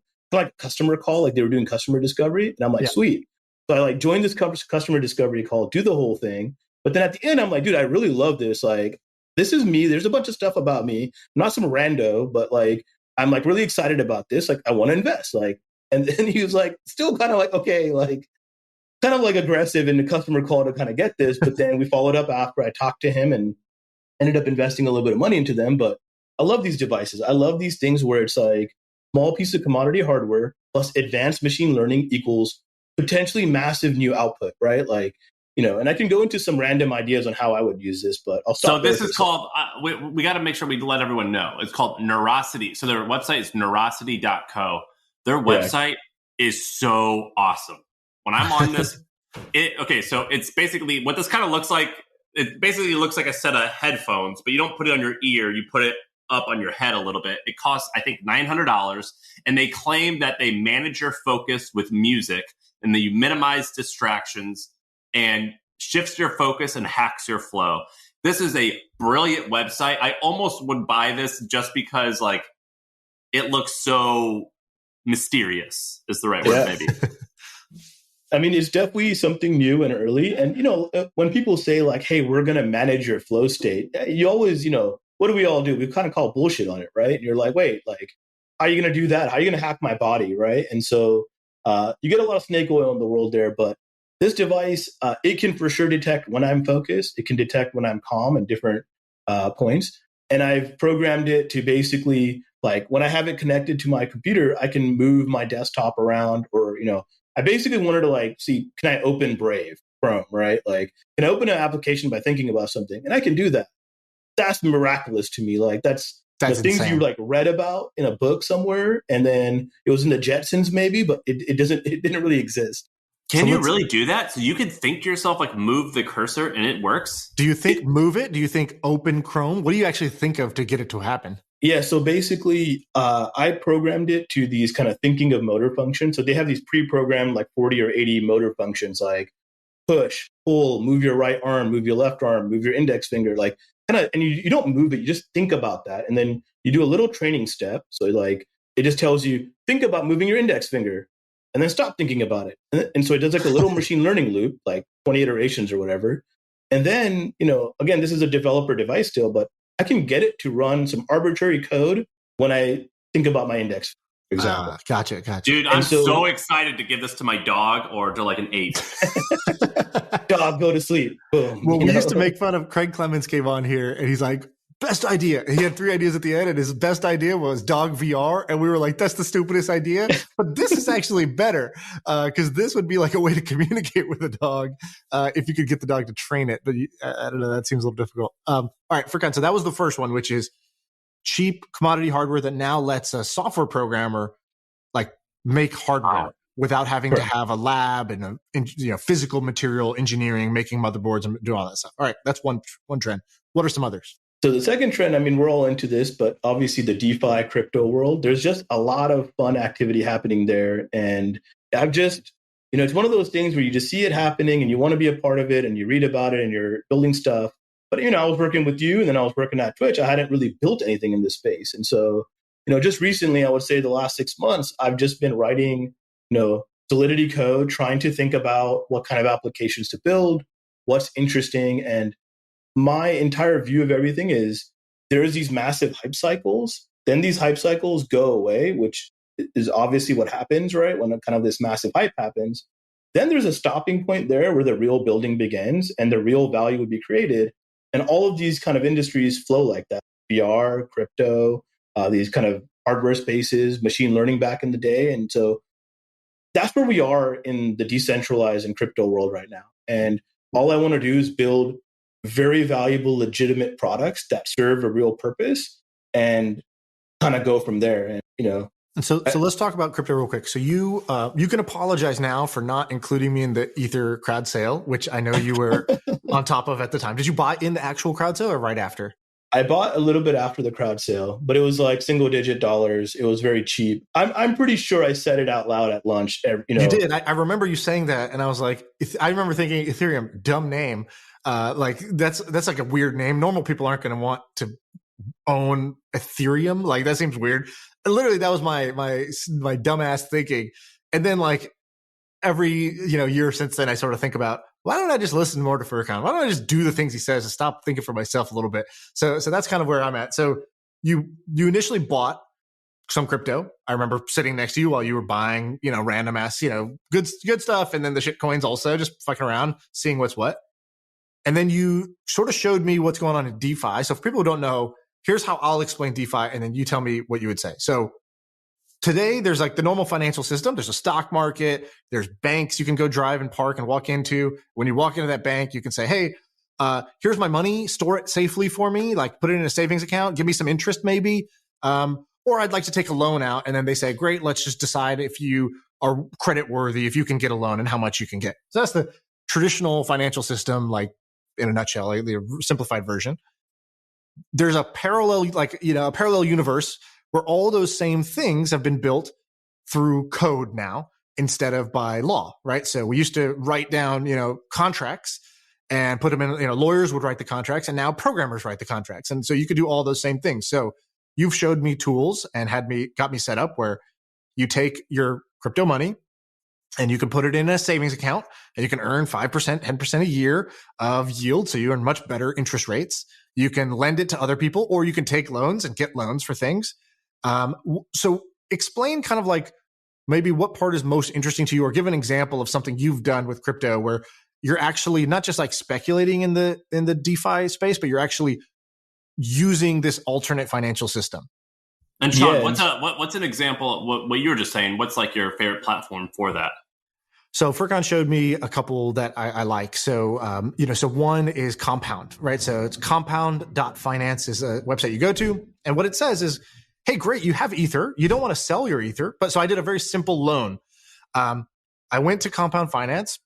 S2: customer call? Like they were doing customer discovery. And I'm like, sweet. So I like joined this customer discovery call, do the whole thing. But then at the end, I'm like, dude, I really love this. Like, this is me. There's a bunch of stuff about me. I'm not some rando, but like, I'm like really excited about this. Like, I want to invest. Like, and then he was like, still kind of like, okay, like kind of like aggressive in the customer call to kind of get this. But then we followed up after I talked to him and ended up investing a little bit of money into them. But I love these devices. I love these things where it's like small piece of commodity hardware plus advanced machine learning equals potentially massive new output, right? Like, and I can go into some random ideas on how I would use this, but I'll stop. So
S1: this is called, we got to make sure we let everyone know. It's called Neurosity. So their website is neurosity.co. Their website is so awesome. When I'm on this, so it's basically what this kind of looks like. It basically looks like a set of headphones, but you don't put it on your ear. You put it up on your head a little bit. It costs, I think, $900. And they claim that they manage your focus with music and that you minimize distractions and shifts your focus and hacks your flow. This is a brilliant website. I almost would buy this just because like it looks so mysterious is the right word, maybe.
S2: I mean, it's definitely something new and early. And, when people say like, hey, we're going to manage your flow state, you always, what do we all do? We kind of call bullshit on it, right? And you're like, wait, like, how are you going to do that? How are you going to hack my body, right? And so you get a lot of snake oil in the world there. But this device, it can for sure detect when I'm focused. It can detect when I'm calm at different points. And I've programmed it to basically, like, when I have it connected to my computer, I can move my desktop around or, I basically wanted to like see, can I open Brave Chrome, right? Like, can I open an application by thinking about something? And I can do that. That's miraculous to me. Like that's the things you like read about in a book somewhere, and then it was in the Jetsons maybe, but it didn't really exist.
S1: Can you really do that? So you can think to yourself, like move the cursor and it works?
S3: Do you think move it? Do you think open Chrome? What do you actually think of to get it to happen?
S2: Yeah, so basically, I programmed it to these kind of thinking of motor functions. So they have these pre-programmed like 40 or 80 motor functions like push, pull, move your right arm, move your left arm, move your index finger, like kind of, and you don't move it, you just think about that. And then you do a little training step. So like, it just tells you, think about moving your index finger and then stop thinking about it. And so it does like a little machine learning loop, like 20 iterations or whatever. And then, again, this is a developer device still, but I can get it to run some arbitrary code when I think about my index. Example.
S3: Gotcha.
S1: Dude, I'm so excited to give this to my dog or to like an 8.
S2: Dog, go to sleep. Boom.
S3: Well, we used to make fun of Craig Clemens came on here and he's like, best idea. He had 3 ideas at the end and his best idea was dog VR. And we were like, that's the stupidest idea. But this is actually better because this would be like a way to communicate with a dog if you could get the dog to train it. But I don't know, that seems a little difficult. All right, Furqan, so that was the first one, which is cheap commodity hardware that now lets a software programmer like make hardware without having to have a lab and physical material engineering, making motherboards and do all that stuff. All right, that's one trend. What are some others?
S2: So the second trend, I mean, we're all into this, but obviously the DeFi crypto world, there's just a lot of fun activity happening there. And I've just, it's one of those things where you just see it happening and you want to be a part of it and you read about it and you're building stuff. But, I was working with you and then I was working at Twitch. I hadn't really built anything in this space. And so just recently, I would say the last 6 months, I've just been writing, Solidity code, trying to think about what kind of applications to build, what's interesting. And my entire view of everything is there's these massive hype cycles. Then these hype cycles go away, which is obviously what happens, right? When kind of this massive hype happens, then there's a stopping point there where the real building begins and the real value would be created. And all of these kind of industries flow like that. VR, crypto, these kind of hardware spaces, machine learning back in the day. And so that's where we are in the decentralized and crypto world right now. And all I want to do is build very valuable, legitimate products that serve a real purpose and kind of go from there. And,
S3: And so let's talk about crypto real quick. So you can apologize now for not including me in the Ether crowd sale, which I know you were on top of at the time. Did you buy in the actual crowd sale or right after?
S2: I bought a little bit after the crowd sale, but it was like single-digit dollars. It was very cheap. I'm pretty sure I said it out loud at lunch.
S3: You did. I remember you saying that, and I was like, I remember thinking Ethereum, dumb name. Like that's like a weird name. Normal people aren't going to want to own Ethereum. Like that seems weird. And literally, that was my dumbass thinking. And then like every year since then, I sort of think about, why don't I just listen more to Furqan? Why don't I just do the things he says and stop thinking for myself a little bit? So that's kind of where I'm at. So you initially bought some crypto. I remember sitting next to you while you were buying, random ass, good stuff. And then the shit coins also, just fucking around, seeing what's what. And then you sort of showed me what's going on in DeFi. So for people who don't know, here's how I'll explain DeFi. And then you tell me what you would say. So today, there's like the normal financial system. There's a stock market. There's banks you can go drive and park and walk into. When you walk into that bank, you can say, hey, here's my money. Store it safely for me. Like put it in a savings account. Give me some interest maybe. Or I'd like to take a loan out. And then they say, great, let's just decide if you are credit worthy, if you can get a loan and how much you can get. So that's the traditional financial system, like in a nutshell, like the simplified version. There's a parallel, a parallel universe where all those same things have been built through code now instead of by law, right? So we used to write down, contracts and put them in, lawyers would write the contracts and now programmers write the contracts. And so you could do all those same things. So you've showed me tools and got me set up where you take your crypto money and you can put it in a savings account and you can earn 5%, 10% a year of yield. So you earn much better interest rates. You can lend it to other people or you can take loans and get loans for things. So explain kind of like maybe what part is most interesting to you, or give an example of something you've done with crypto where you're actually not just like speculating in the DeFi space, but you're actually using this alternate financial system.
S1: And Shaan, what's an example of what you were just saying? What's like your favorite platform for that?
S3: So Furqan showed me a couple that I like. So, so one is Compound, right? So it's compound.finance is a website you go to. And what it says is, hey, great, you have Ether. You don't want to sell your Ether. But so I did a very simple loan. I went to Compound Finance.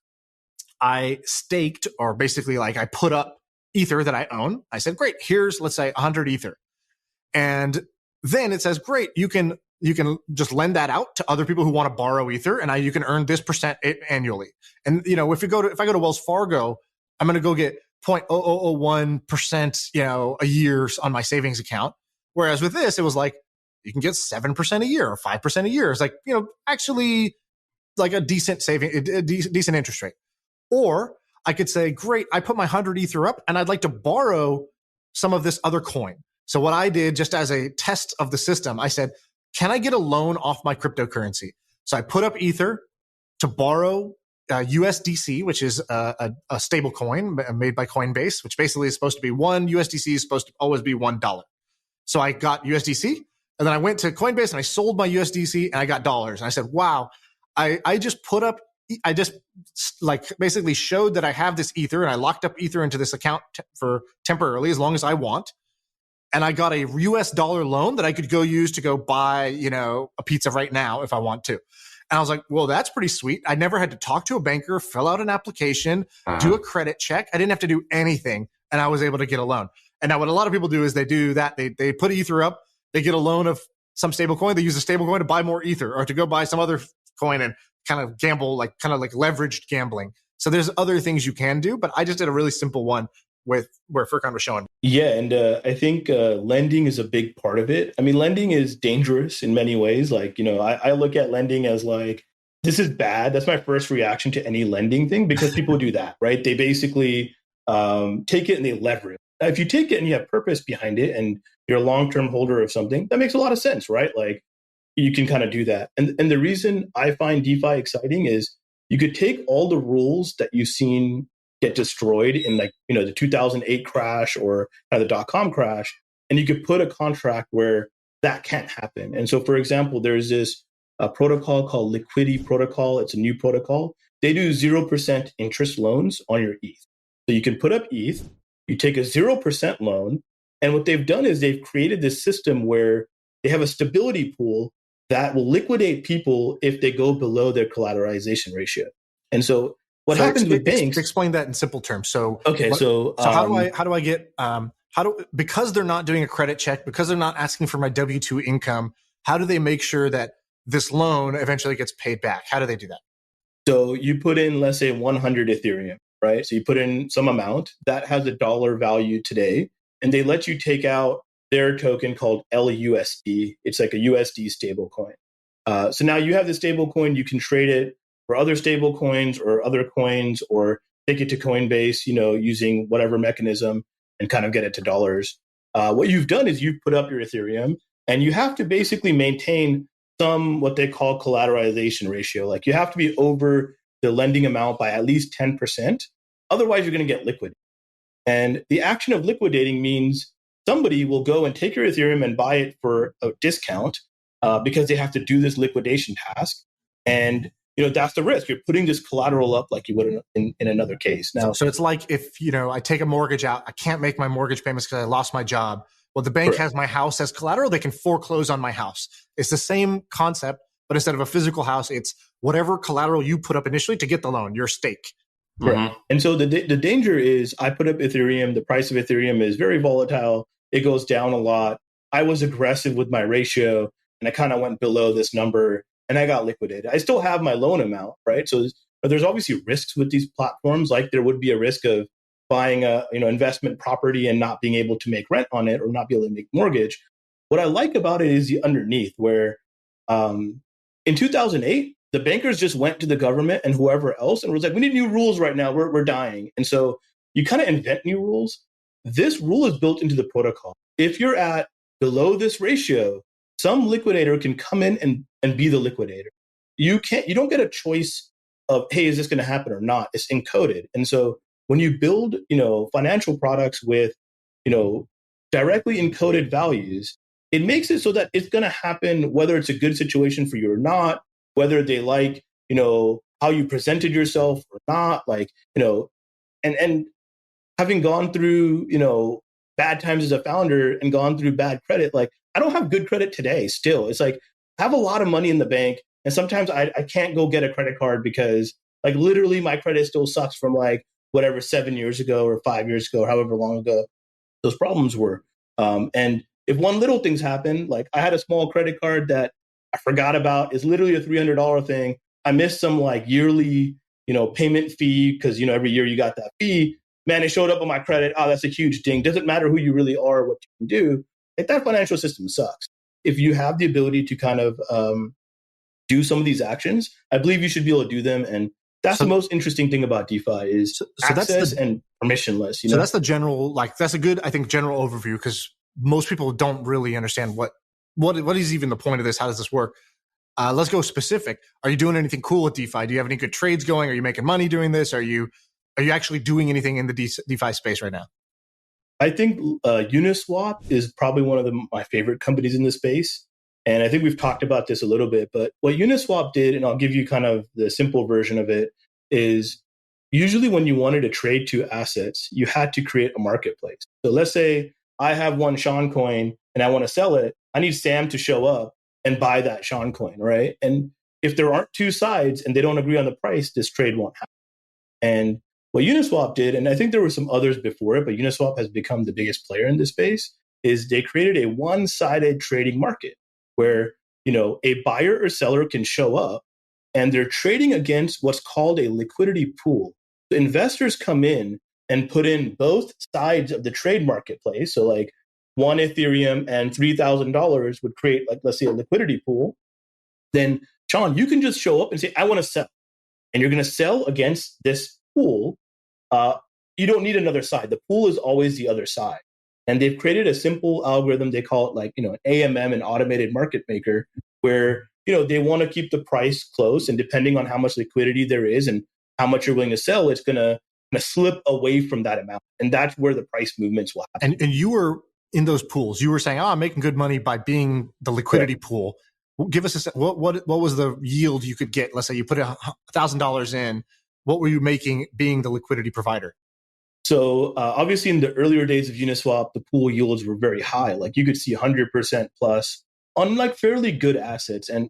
S3: I staked, or basically like I put up Ether that I own. I said, great, here's, let's say 100 Ether. And then it says, great, you can just lend that out to other people who want to borrow Ether, and you can earn this percent annually. And if I go to Wells Fargo, I'm going to go get 0.0001% a year on my savings account. Whereas with this, it was like you can get 7% a year or 5% a year. It's like actually like a decent decent interest rate. Or I could say, great, I put my 100 Ether up, and I'd like to borrow some of this other coin. So what I did, just as a test of the system, I said, can I get a loan off my cryptocurrency? So I put up Ether to borrow USDC, which is a stable coin made by Coinbase, which basically is supposed to be USDC is supposed to always be $1. So I got USDC, and then I went to Coinbase and I sold my USDC and I got dollars. And I said, wow, I just basically showed that I have this Ether, and I locked up Ether into this account for temporarily as long as I want. And I got a US dollar loan that I could go use to go buy, a pizza right now if I want to. And I was like, well, that's pretty sweet. I never had to talk to a banker, fill out an application, do a credit check. I didn't have to do anything. And I was able to get a loan. And now what a lot of people do is they do that. They put Ether up, they get a loan of some stable coin. They use a stable coin to buy more Ether or to go buy some other coin and kind of gamble, like leveraged gambling. So there's other things you can do, but I just did a really simple one with where Furqan was showing.
S2: Yeah, and I think lending is a big part of it. I mean, lending is dangerous in many ways. Like, I look at lending as like, this is bad. That's my first reaction to any lending thing, because people do that, right? They basically take it and they leverage. Now, if you take it and you have purpose behind it and you're a long-term holder of something, that makes a lot of sense, right? Like, you can kind of do that. And the reason I find DeFi exciting is you could take all the rules that you've seen get destroyed in the 2008 crash or the .com crash, and you could put a contract where that can't happen. And so, for example, there's this protocol called Liquidity Protocol. It's a new protocol. They do 0% interest loans on your ETH. So you can put up ETH, you take a 0% loan, and what they've done is they've created this system where they have a stability pool that will liquidate people if they go below their collateralization ratio. And so what happens with banks?
S3: Explain that in simple terms. So
S2: how
S3: do I get because they're not doing a credit check, because they're not asking for my W-2 income, how do they make sure that this loan eventually gets paid back? How do they do that?
S2: So you put in, let's say, 100 Ethereum, right? So you put in some amount that has a dollar value today, and they let you take out their token called LUSD. It's like a USD stable coin. So now you have the stable coin, you can trade it for other stable coins or other coins, or take it to Coinbase, using whatever mechanism and kind of get it to dollars. What you've done is you've put up your Ethereum, and you have to basically maintain some what they call collateralization ratio. Like, you have to be over the lending amount by at least 10%. Otherwise, you're going to get liquidated. And the action of liquidating means somebody will go and take your Ethereum and buy it for a discount because they have to do this liquidation task. And that's the risk. You're putting this collateral up like you would in another case. Now,
S3: so it's like if I take a mortgage out, I can't make my mortgage payments because I lost my job. Well, the bank has my house as collateral. They can foreclose on my house. It's the same concept, but instead of a physical house, it's whatever collateral you put up initially to get the loan, your stake.
S2: Right. And so the danger is, I put up Ethereum. The price of Ethereum is very volatile. It goes down a lot. I was aggressive with my ratio, and I kind of went below this number, and I got liquidated. I still have my loan amount, right? So there's obviously risks with these platforms. Like, there would be a risk of buying a investment property and not being able to make rent on it, or not be able to make mortgage. What I like about it is the underneath, where in 2008, the bankers just went to the government and whoever else and was like, we need new rules right now. We're dying. And so you kind of invent new rules. This rule is built into the protocol. If you're at below this ratio, some liquidator can come in and be the liquidator. You don't get a choice of, hey, is this going to happen or not? It's encoded. And so when you build, financial products with, directly encoded values, it makes it so that it's going to happen whether it's a good situation for you or not, whether they like, how you presented yourself or not, and having gone through, bad times as a founder and gone through bad credit, like, I don't have good credit today still. It's like, I have a lot of money in the bank, and sometimes I can't go get a credit card because, like, literally my credit still sucks from like whatever 7 years ago or 5 years ago, or however long ago those problems were. And if one little things happen, like, I had a small credit card that I forgot about, it's literally a $300 thing. I missed some like yearly, payment fee because, every year you got that fee. Man, it showed up on my credit. Oh, that's a huge ding. Doesn't matter who you really are, what you can do. Like, that financial system sucks. If you have the ability to kind of do some of these actions, I believe you should be able to do them. And that's the most interesting thing about DeFi is access and permissionless.
S3: So that's the general, that's a good, I think, general overview, because most people don't really understand what is even the point of this? How does this work? Let's go specific. Are you doing anything cool with DeFi? Do you have any good trades going? Are you making money doing this? Are you actually doing anything in the DeFi space right now?
S2: I think Uniswap is probably one of my favorite companies in the space. And I think we've talked about this a little bit, but what Uniswap did, and I'll give you kind of the simple version of it, is usually when you wanted to trade two assets, you had to create a marketplace. So let's say I have one Shaan coin and I want to sell it. I need Sam to show up and buy that Shaan coin, right? And if there aren't two sides and they don't agree on the price, this trade won't happen. And what Uniswap did, and I think there were some others before it, but Uniswap has become the biggest player in this space, is they created a one-sided trading market where, a buyer or seller can show up and they're trading against what's called a liquidity pool. The investors come in and put in both sides of the trade marketplace, so like one Ethereum and $3,000 would create, like, let's say, a liquidity pool, then Shaan, you can just show up and say, I want to sell. And you're going to sell against this pool. You don't need another side. The pool is always the other side. And they've created a simple algorithm. They call it like, an AMM, an automated market maker, where, they want to keep the price close. And depending on how much liquidity there is and how much you're willing to sell, it's going to slip away from that amount. And that's where the price movements will happen.
S3: And you were in those pools. You were saying, I'm making good money by being the liquidity pool. Give us what was the yield you could get? Let's say you put $1,000 in. What were you making being the liquidity provider?
S2: So obviously in the earlier days of Uniswap, the pool yields were very high. Like you could see 100% plus on like fairly good assets. And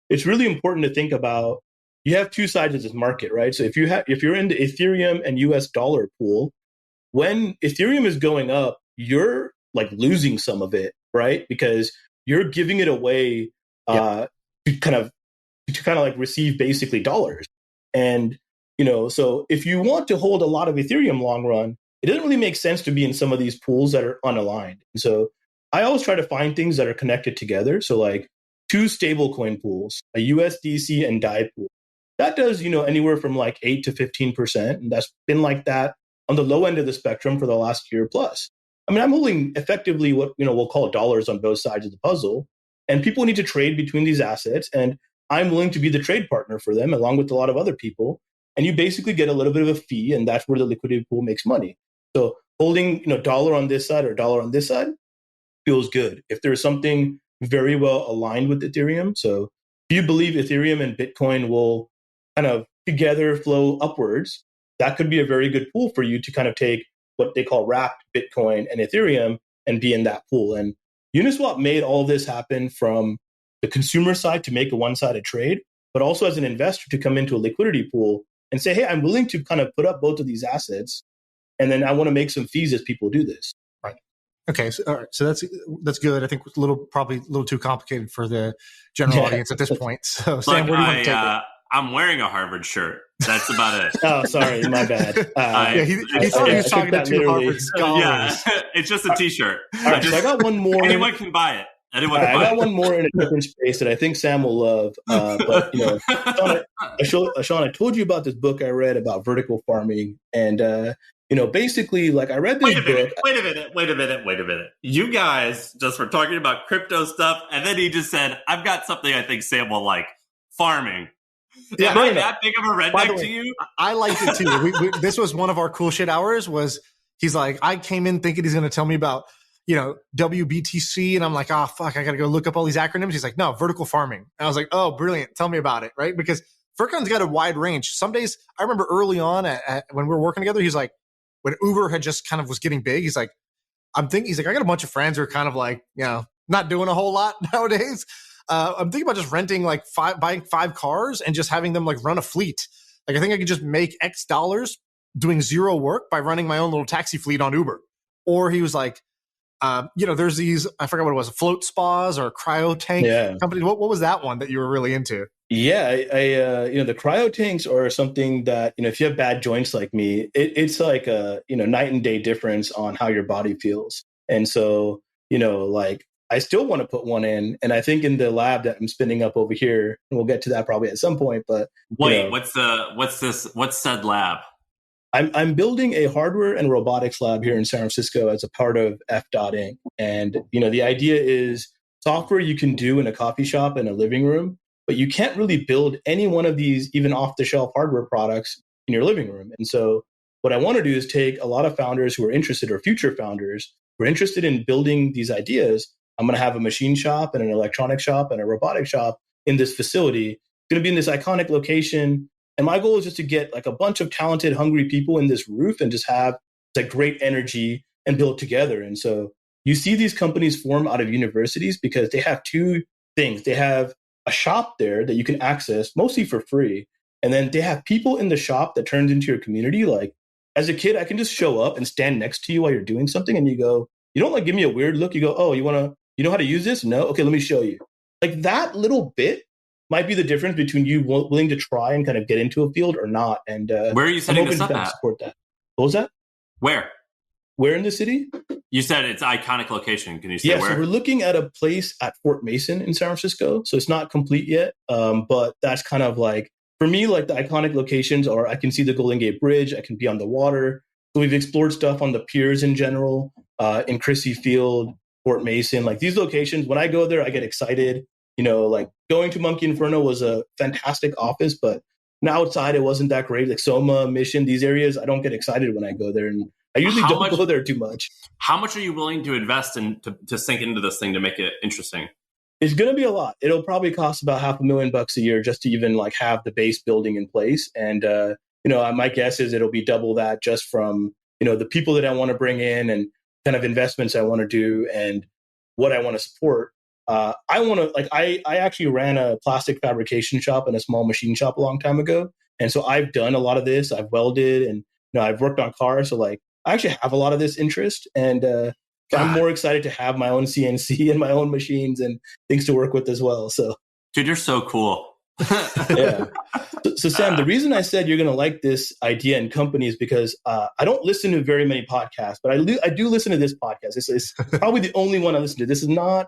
S2: it's really important to think about, you have two sides of this market, right? So if you're in the Ethereum and US dollar pool, when Ethereum is going up, you're like losing some of it, right? Because you're giving it away to kind of like receive basically dollars. And, so if you want to hold a lot of Ethereum long run, it doesn't really make sense to be in some of these pools that are unaligned. And so I always try to find things that are connected together. So like two stablecoin pools, a USDC and DAI pool. That does, anywhere from like 8 to 15%. And that's been like that on the low end of the spectrum for the last year plus. I mean, I'm holding effectively what, we'll call dollars on both sides of the puzzle. And people need to trade between these assets. And I'm willing to be the trade partner for them, along with a lot of other people. And you basically get a little bit of a fee. And that's where the liquidity pool makes money. So holding, dollar on this side or dollar on this side feels good. If there's something very well aligned with Ethereum. So if you believe Ethereum and Bitcoin will kind of together flow upwards, that could be a very good pool for you to kind of take what they call wrapped Bitcoin and Ethereum and be in that pool. And Uniswap made all this happen from the consumer side to make a one-sided trade, but also as an investor to come into a liquidity pool and say, hey, I'm willing to kind of put up both of these assets, and then I want to make some fees as people do this.
S3: Right. Okay. So, all right. So that's good. I think it's probably a little too complicated for the general audience at this point. So Sam, where do you want to take it?
S1: I'm wearing a Harvard shirt. That's about it.
S2: Oh, sorry, my bad.
S3: He thought he was talking to two Harvard scholars.
S1: Yeah, it's just a T-shirt.
S2: All right, so I got one more.
S1: Anyone can buy it.
S2: I got one more in a different space that I think Sam will love. But Shaan, I told you about this book I read about vertical farming, and basically, like I read this book.
S1: Wait a minute. You guys just were talking about crypto stuff, and then he just said, "I've got something I think Sam will like: farming."
S3: Yeah,
S1: Am I that big of a redneck to you?
S3: I liked it too. This was one of our cool shit hours. He's like, I came in thinking he's going to tell me about, WBTC, and I'm like, oh fuck, I got to go look up all these acronyms. He's like, no, vertical farming. And I was like, oh, brilliant. Tell me about it, right? Because Furqan's got a wide range. Some days, I remember early on when we were working together, he's like, when Uber had just kind of was getting big, he's like, I got a bunch of friends who are kind of like, not doing a whole lot nowadays. I'm thinking about just renting buying 5 cars and just having them like run a fleet. Like I think I could just make X dollars doing zero work by running my own little taxi fleet on Uber. Or he was like, there's these, I forgot what it was, float spas or cryo tank company. What was that one that you were really into?
S2: Yeah, the cryo tanks are something that, if you have bad joints like me, it's like a, night and day difference on how your body feels. And so, I still want to put one in, and I think in the lab that I'm spinning up over here, and we'll get to that probably at some point. But
S1: wait, what's said lab?
S2: I'm building a hardware and robotics lab here in San Francisco as a part of f.inc. And the idea is software you can do in a coffee shop and a living room, but you can't really build any one of these even off-the-shelf hardware products in your living room. And so what I want to do is take a lot of founders who are interested, or future founders who are interested in building these ideas. I'm going to have a machine shop and an electronic shop and a robotic shop in this facility. It's going to be in this iconic location. And my goal is just to get like a bunch of talented, hungry people in this roof and just have like great energy and build together. And so you see these companies form out of universities because they have two things. They have a shop there that you can access mostly for free. And then they have people in the shop that turns into your community. Like as a kid, I can just show up and stand next to you while you're doing something. And you go, you don't like give me a weird look. You go, oh, you know how to use this? No? Okay, let me show you. Like that little bit might be the difference between you willing to try and kind of get into a field or not. And
S1: where are you setting this up at?
S2: Support that. What was that?
S1: Where?
S2: Where in the city?
S1: You said it's iconic location. Can you say
S2: yeah,
S1: where?
S2: So we're looking at a place at Fort Mason in San Francisco. So it's not complete yet, but that's kind of like, for me, like the iconic locations are, I can see the Golden Gate Bridge, I can be on the water. So we've explored stuff on the piers in general, in Crissy Field, Fort Mason, like these locations. When I go there, I get excited. Like going to Monkey Inferno was a fantastic office, but outside it wasn't that great. Like Soma, Mission, these areas, I don't get excited when I go there. And I usually don't go there too much.
S1: How much are you willing to invest in to sink into this thing to make it interesting?
S2: It's going to be a lot. It'll probably cost about $500,000 a year just to even like have the base building in place. And, my guess is it'll be double that just from, the people that I want to bring in and kind of investments I want to do and what I want to support. I actually ran a plastic fabrication shop and a small machine shop a long time ago. And so I've done a lot of this. I've welded and, I've worked on cars. So like, I actually have a lot of this interest, and I'm more excited to have my own CNC and my own machines and things to work with as well. So,
S1: dude, you're so cool.
S2: Yeah. So Sam, the reason I said you're going to like this idea and company is because I don't listen to very many podcasts, but I do listen to this podcast. It's probably the only one I listen to. This is not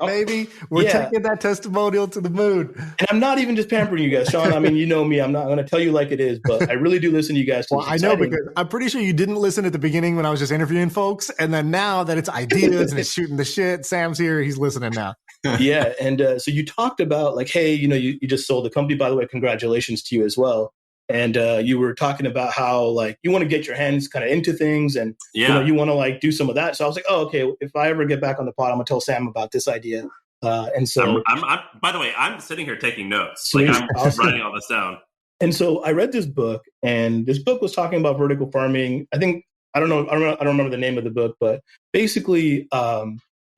S3: baby. We're taking that testimonial to the moon.
S2: And I'm not even just pampering you guys, Shaan. I mean, you know me. I'm not going to tell you like it is, but I really do listen to you guys.
S3: Well, I know because I'm pretty sure you didn't listen at the beginning when I was just interviewing folks. And then now that it's ideas and it's shooting the shit, Sam's here. He's listening now.
S2: Yeah. And so you talked about like, hey, you just sold the company. By the way, congratulations to you as well. And you were talking about how like you want to get your hands kind of into things and you want to like do some of that. So I was like, oh, okay, if I ever get back on the pod, I'm gonna tell Sam about this idea. And so
S1: I'm by the way, I'm sitting here taking notes. Like I'm writing all this down.
S2: And so I read this book, and this book was talking about vertical farming. I don't remember the name of the book, but basically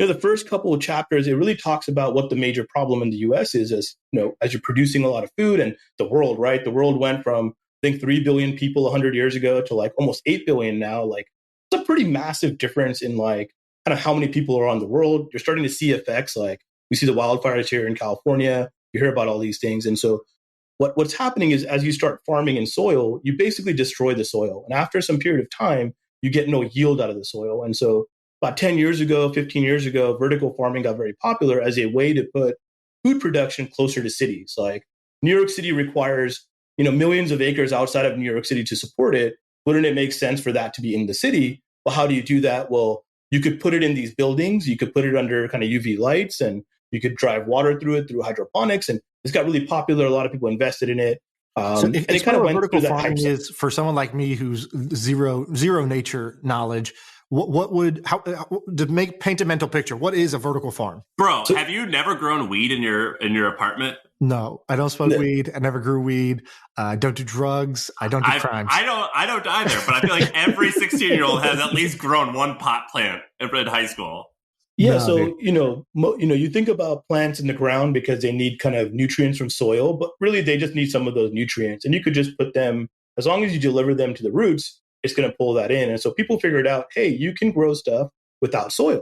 S2: the first couple of chapters, it really talks about what the major problem in the US is as you're producing a lot of food and the world, right? The world went from, I think, 3 billion people 100 years ago to like almost 8 billion now. Like it's a pretty massive difference in like kind of how many people are on the world. You're starting to see effects like we see the wildfires here in California. You hear about all these things. And so what's happening is as you start farming in soil, you basically destroy the soil. And after some period of time, you get no yield out of the soil. And so about 10 years ago, 15 years ago, vertical farming got very popular as a way to put food production closer to cities. Like New York City requires, millions of acres outside of New York City to support it. Wouldn't it make sense for that to be in the city? Well, how do you do that? Well, you could put it in these buildings. You could put it under kind of UV lights, and you could drive water through it through hydroponics. And it's got really popular. A lot of people invested in it.
S3: So it kind of went vertical farming is for someone like me who's zero nature knowledge. What would paint a mental picture? What is a vertical farm,
S1: bro? Have you never grown weed in your apartment?
S3: No, I don't smoke weed. I never grew weed. I don't do drugs. I don't do crimes.
S1: I don't either. But I feel like every 16-year-old has at least grown one pot plant in high school.
S2: Yeah, no, so you think about plants in the ground because they need kind of nutrients from soil, but really they just need some of those nutrients, and you could just put them, as long as you deliver them to the roots, it's going to pull that in. And so people figured out, hey, you can grow stuff without soil,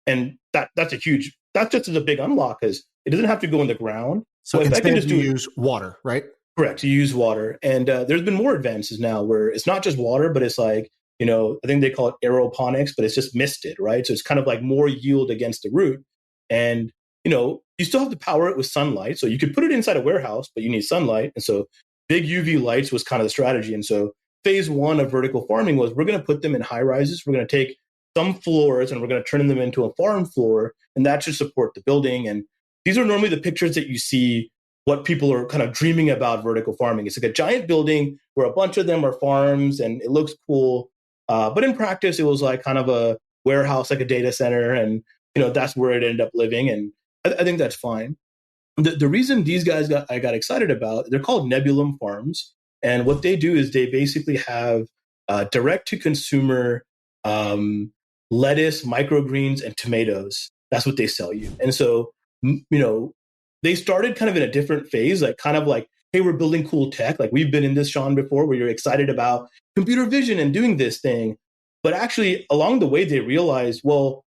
S2: and that's just a big unlock because it doesn't have to go in the ground.
S3: So instead you use water, right?
S2: Correct. You use water, and there's been more advances now where it's not just water, but it's like, I think they call it aeroponics, but it's just misted, right? So it's kind of like more yield against the root. And, you still have to power it with sunlight. So you could put it inside a warehouse, but you need sunlight. And so big UV lights was kind of the strategy. And so phase one of vertical farming was we're going to put them in high rises. We're going to take some floors and we're going to turn them into a farm floor. And that should support the building. And these are normally the pictures that you see what people are kind of dreaming about vertical farming. It's like a giant building where a bunch of them are farms and it looks cool. But in practice, it was like kind of a warehouse, like a data center. And, that's where it ended up living. And I think that's fine. The reason these guys I got excited about, they're called Nebulum Farms. And what they do is they basically have direct to consumer lettuce, microgreens, and tomatoes. That's what they sell you. And so, they started kind of in a different phase, like kind of like, hey, we're building cool tech. Like we've been in this, Shaan, before, where you're excited about computer vision and doing this thing. But actually, along the way, they realized, well,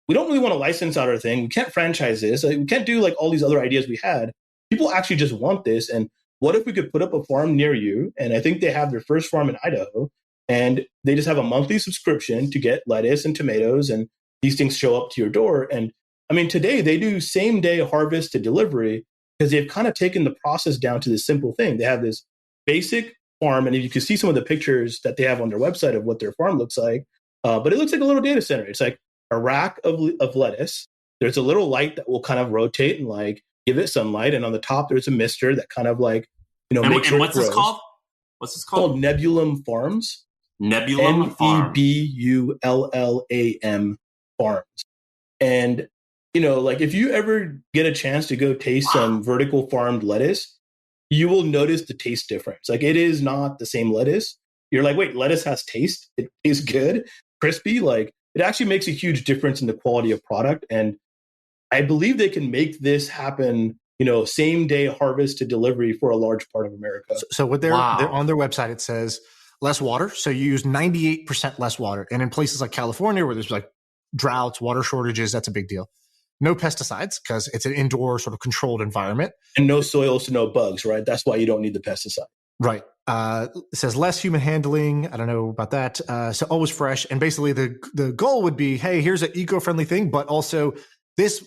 S2: we don't really want to license out our thing. We can't franchise this. Like, we can't do like all these other ideas we had. People actually just want this. And what if we could put up a farm near you? And I think they have their first farm in Idaho. And they just have a monthly subscription to get lettuce and tomatoes, and these things show up to your door. And I mean, today they do same day harvest to delivery because they've kind of taken the process down to this simple thing. They have this basic farm, and if you can see some of the pictures that they have on their website of what their farm looks like, but it looks like a little data center. It's like a rack of lettuce. There's a little light that will kind of rotate and like give it sunlight, and on the top there's a mister that kind of like makes sure it grows.
S1: What's this called? What's this called?
S2: Called Nebulum Farms.
S1: Nebulum Farms.
S2: Nebullam Farms. And like if you ever get a chance to go taste some vertical farmed lettuce, you will notice the taste difference. Like it is not the same lettuce. You're like, wait, lettuce has taste. It tastes good, crispy. Like it actually makes a huge difference in the quality of product. And I believe they can make this happen, same day harvest to delivery for a large part of America.
S3: So what they're on their website, it says less water. So you use 98% less water. And in places like California, where there's like droughts, water shortages, that's a big deal. No pesticides because it's an indoor sort of controlled environment.
S2: And no soils to no bugs, right? That's why you don't need the pesticide.
S3: Right. It says less human handling. I don't know about that. So always fresh. And basically the goal would be, hey, here's an eco-friendly thing, but also this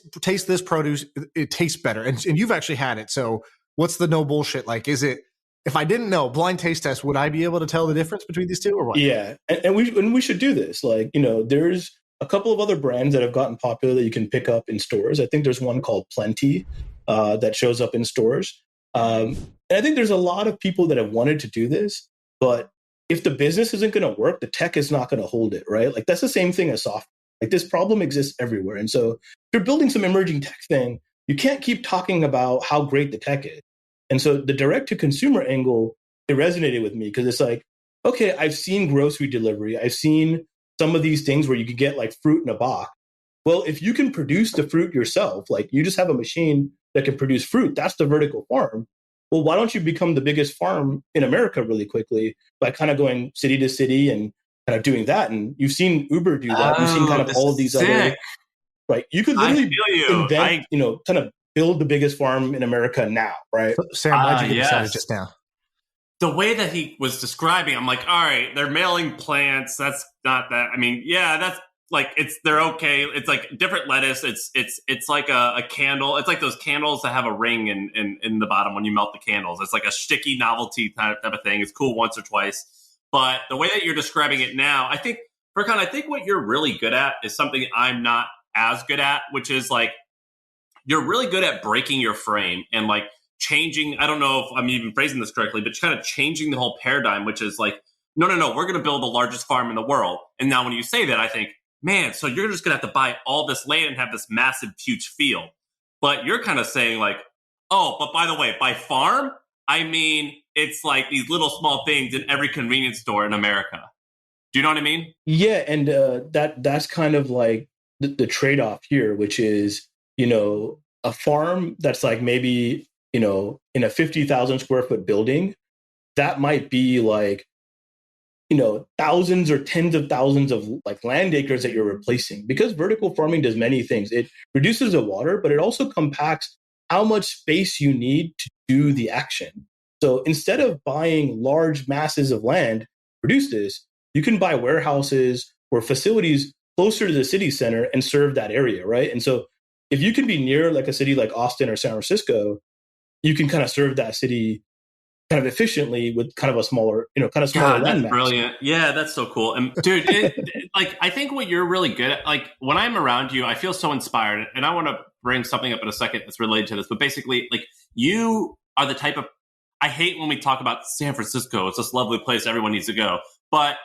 S3: produce, it tastes better. And you've actually had it. So what's the no bullshit? Like, is it, if I didn't know, blind taste test, would I be able to tell the difference between these two or what?
S2: Yeah. And we should do this. Like, there's a couple of other brands that have gotten popular that you can pick up in stores. I think there's one called Plenty that shows up in stores. And I think there's a lot of people that have wanted to do this, but if the business isn't going to work, the tech is not going to hold it, right? Like that's the same thing as software. Like this problem exists everywhere. And so if you're building some emerging tech thing, you can't keep talking about how great the tech is. And so the direct to consumer angle, it resonated with me because it's like, okay, I've seen grocery delivery. I've seen some of these things where you could get like fruit in a box. Well, if you can produce the fruit yourself, like you just have a machine that can produce fruit, that's the vertical farm. Well, why don't you become the biggest farm in America really quickly by kind of going city to city and kind of doing that? And you've seen Uber do that. You've seen kind of all of these other, right? You could literally invent, kind of build the biggest farm in America now, right?
S3: Sam, why'd you get excited just now?
S1: The way that he was describing, I'm like, all right, they're mailing plants. That's not that. I mean, yeah, that's like they're okay. It's like different lettuce. It's like a candle. It's like those candles that have a ring in the bottom when you melt the candles. It's like a sticky novelty type of thing. It's cool once or twice. But the way that you're describing it now, I think, Furqan, I think what you're really good at is something I'm not as good at, which is like you're really good at breaking your frame and like changing. I don't know if I'm even phrasing this correctly, but kind of changing the whole paradigm, which is like, no, we're going to build the largest farm in the world. And now when you say that, I think, man, so you're just going to have to buy all this land and have this massive, huge field. But you're kind of saying like, oh, but by the way, by farm, I mean, it's like these little small things in every convenience store in America. Do you know what I mean?
S2: Yeah. And that's kind of like the trade-off here, which is, a farm that's like maybe, in a 50,000 square foot building, that might be like, thousands or tens of thousands of like land acres that you're replacing, because vertical farming does many things. It reduces the water, but it also compacts how much space you need to do the action. So instead of buying large masses of land to produce this, you can buy warehouses or facilities closer to the city center and serve that area, right? And so if you can be near like a city like Austin or San Francisco, you can kind of serve that city kind of efficiently with kind of a smaller, smaller land mass.
S1: Brilliant. Yeah, that's so cool. And dude, like, I think what you're really good at, like when I'm around you, I feel so inspired, and I want to bring something up in a second that's related to this, but basically like you are the type of, I hate when we talk about San Francisco. It's this lovely place everyone needs to go, but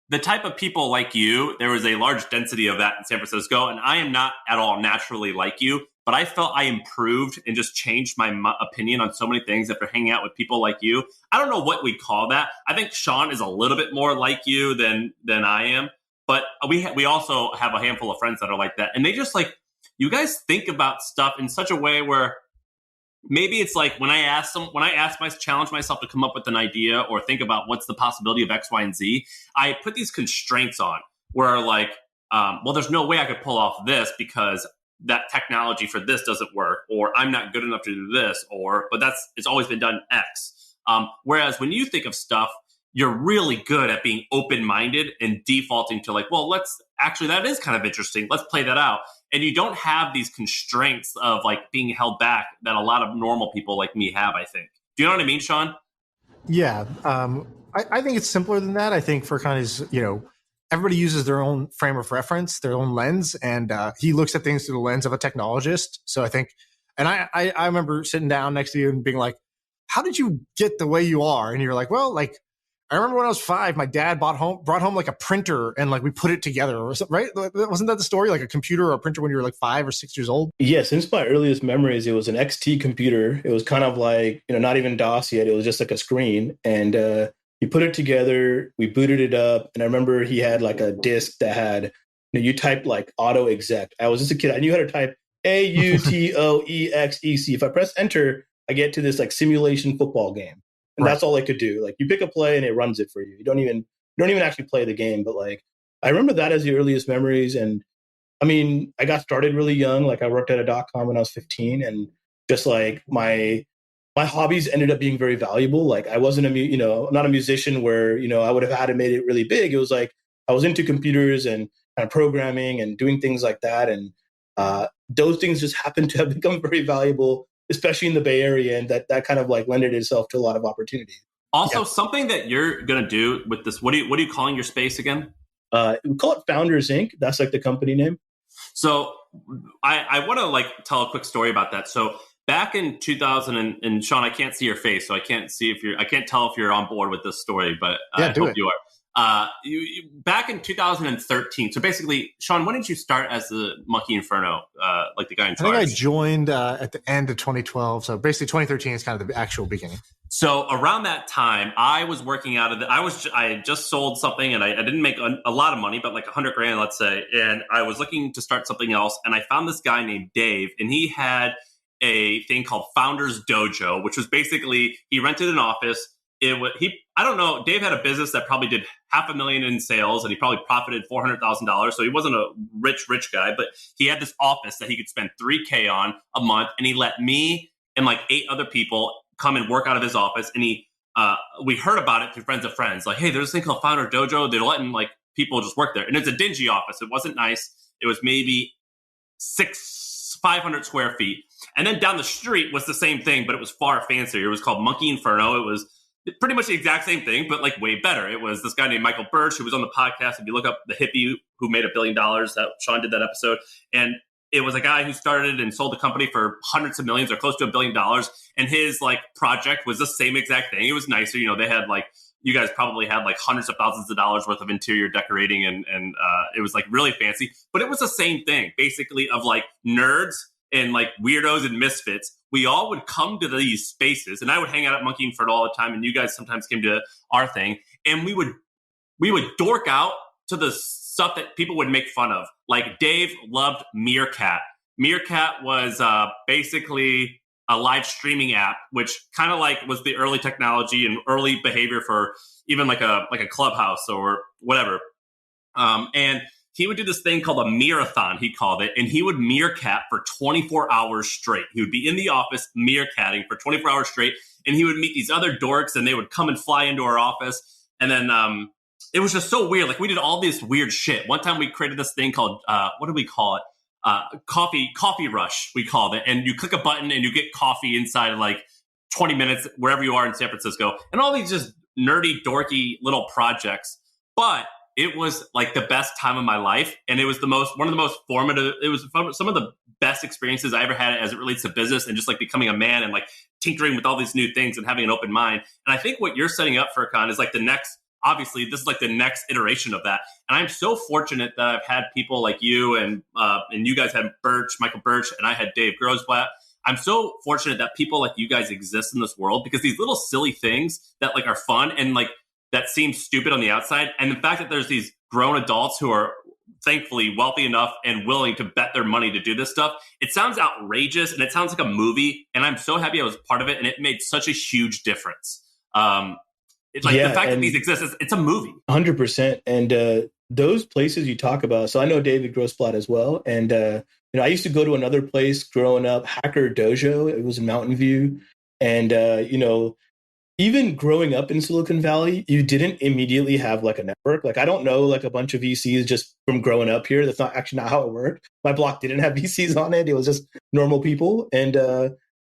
S1: the type of people like you, there is a large density of that in San Francisco. And I am not at all naturally like you, but I felt I improved and just changed my opinion on so many things after hanging out with people like you. I don't know what we call that. I think Shaan is a little bit more like you than I am, but we also have a handful of friends that are like that. And they just like, you guys think about stuff in such a way where maybe it's like when I challenge myself to come up with an idea or think about what's the possibility of X, Y, and Z, I put these constraints on where like, well, there's no way I could pull off this because that technology for this doesn't work, or I'm not good enough to do this, but it's always been done X. Whereas when you think of stuff, you're really good at being open-minded and defaulting to like, well, that is kind of interesting. Let's play that out. And you don't have these constraints of like being held back that a lot of normal people like me have, I think. Do you know what I mean, Shaan?
S3: Yeah. I think it's simpler than that. I think Furqan is, everybody uses their own frame of reference, their own lens, and he looks at things through the lens of a technologist. So I think, and I remember sitting down next to you and being like, how did you get the way you are? And you're like, well, like, I remember when I was 5, my dad brought home like a printer and like we put it together or something, right? Wasn't that the story? Like a computer or a printer when you were like 5 or 6 years old?
S2: Yeah, since my earliest memories, it was an XT computer. It was kind of like, not even DOS yet. It was just like a screen. And you put it together, we booted it up. And I remember he had like a disk that had, you typed like auto exec. I was just a kid. I knew how to type AUTOEXEC. If I press enter, I get to this like simulation football game. And That's all I could do. Like you pick a play and it runs it for you. You don't even actually play the game. But like, I remember that as the earliest memories. And I mean, I got started really young. Like I worked at a .com when I was 15, and just like my hobbies ended up being very valuable. Like I wasn't not a musician where, I would have had it made it really big. It was like, I was into computers and kind of programming and doing things like that. And those things just happened to have become very valuable, especially in the Bay Area, and that kind of like lended itself to a lot of opportunity.
S1: Also, something that you're going to do with this, what are you calling your space again?
S2: We call it Founders Inc. That's like the company name.
S1: So I want to like tell a quick story about that. So back in 2000 and Shaan, I can't see your face, so I can't tell if you're on board with this story, but I hope you are. Back in 2013. So basically, Shaan, when did you start as the Monkey Inferno, like the guy in charge?
S3: I think I joined at the end of 2012. So basically 2013 is kind of the actual beginning.
S1: So around that time, I was working out of I had just sold something and I didn't make a lot of money, but like $100,000, let's say. And I was looking to start something else. And I found this guy named Dave, and he had a thing called Founders Dojo, which was basically, he rented an office. I don't know. Dave had a business that probably did $500,000 in sales, and he probably profited $400,000. So he wasn't a rich guy, but he had this office that he could spend $3,000 on a month, and he let me and like 8 other people come and work out of his office. And we heard about it through friends of friends. Like, hey, there's this thing called Founder Dojo. They're letting like people just work there, and it's a dingy office. It wasn't nice. It was maybe 500 square feet, and then down the street was the same thing, but it was far fancier. It was called Monkey Inferno. It was pretty much the exact same thing, but like way better. It was this guy named Michael Birch who was on the podcast. If you look up the hippie who made $1 billion, that Shaan did that episode. And it was a guy who started and sold the company for hundreds of millions or close to $1 billion. And his like project was the same exact thing. It was nicer. They had like, you guys probably had like hundreds of thousands of dollars worth of interior decorating and it was like really fancy, but it was the same thing basically of like nerds and like weirdos and misfits. We all would come to these spaces, and I would hang out at Monkey Inferno all the time, and you guys sometimes came to our thing, and we would dork out to the stuff that people would make fun of. Like Dave loved Meerkat. Meerkat was basically a live streaming app, which kind of like was the early technology and early behavior for even like a Clubhouse or whatever. And he would do this thing called a Meerathon, he called it, and he would meerkat for 24 hours straight. He would be in the office meerkatting for 24 hours straight, and he would meet these other dorks, and they would come and fly into our office. And then it was just so weird. Like, we did all this weird shit. One time we created this thing called, what do we call it? Coffee Rush, we called it. And you click a button, and you get coffee inside of like 20 minutes, wherever you are in San Francisco. And all these just nerdy, dorky little projects. But it was like the best time of my life. And it was one of the most formative, it was some of the best experiences I ever had as it relates to business and just like becoming a man and like tinkering with all these new things and having an open mind. And I think what you're setting up, Furqan, is like the next, obviously this is like the next iteration of that. And I'm so fortunate that I've had people like you and you guys had Michael Birch, and I had Dave Grosblatt. I'm so fortunate that people like you guys exist in this world, because these little silly things that like are fun and like that seems stupid on the outside. And the fact that there's these grown adults who are thankfully wealthy enough and willing to bet their money to do this stuff, it sounds outrageous and it sounds like a movie. And I'm so happy I was part of it. And it made such a huge difference. It's like the fact that these exist, it's a movie.
S2: 100%. And those places you talk about, so I know David Grossblatt as well. And, I used to go to another place growing up, Hacker Dojo. It was in Mountain View. And, even growing up in Silicon Valley, you didn't immediately have like a network. Like I don't know like a bunch of VCs just from growing up here. That's not actually not how it worked. My block didn't have VCs on it. It was just normal people. And,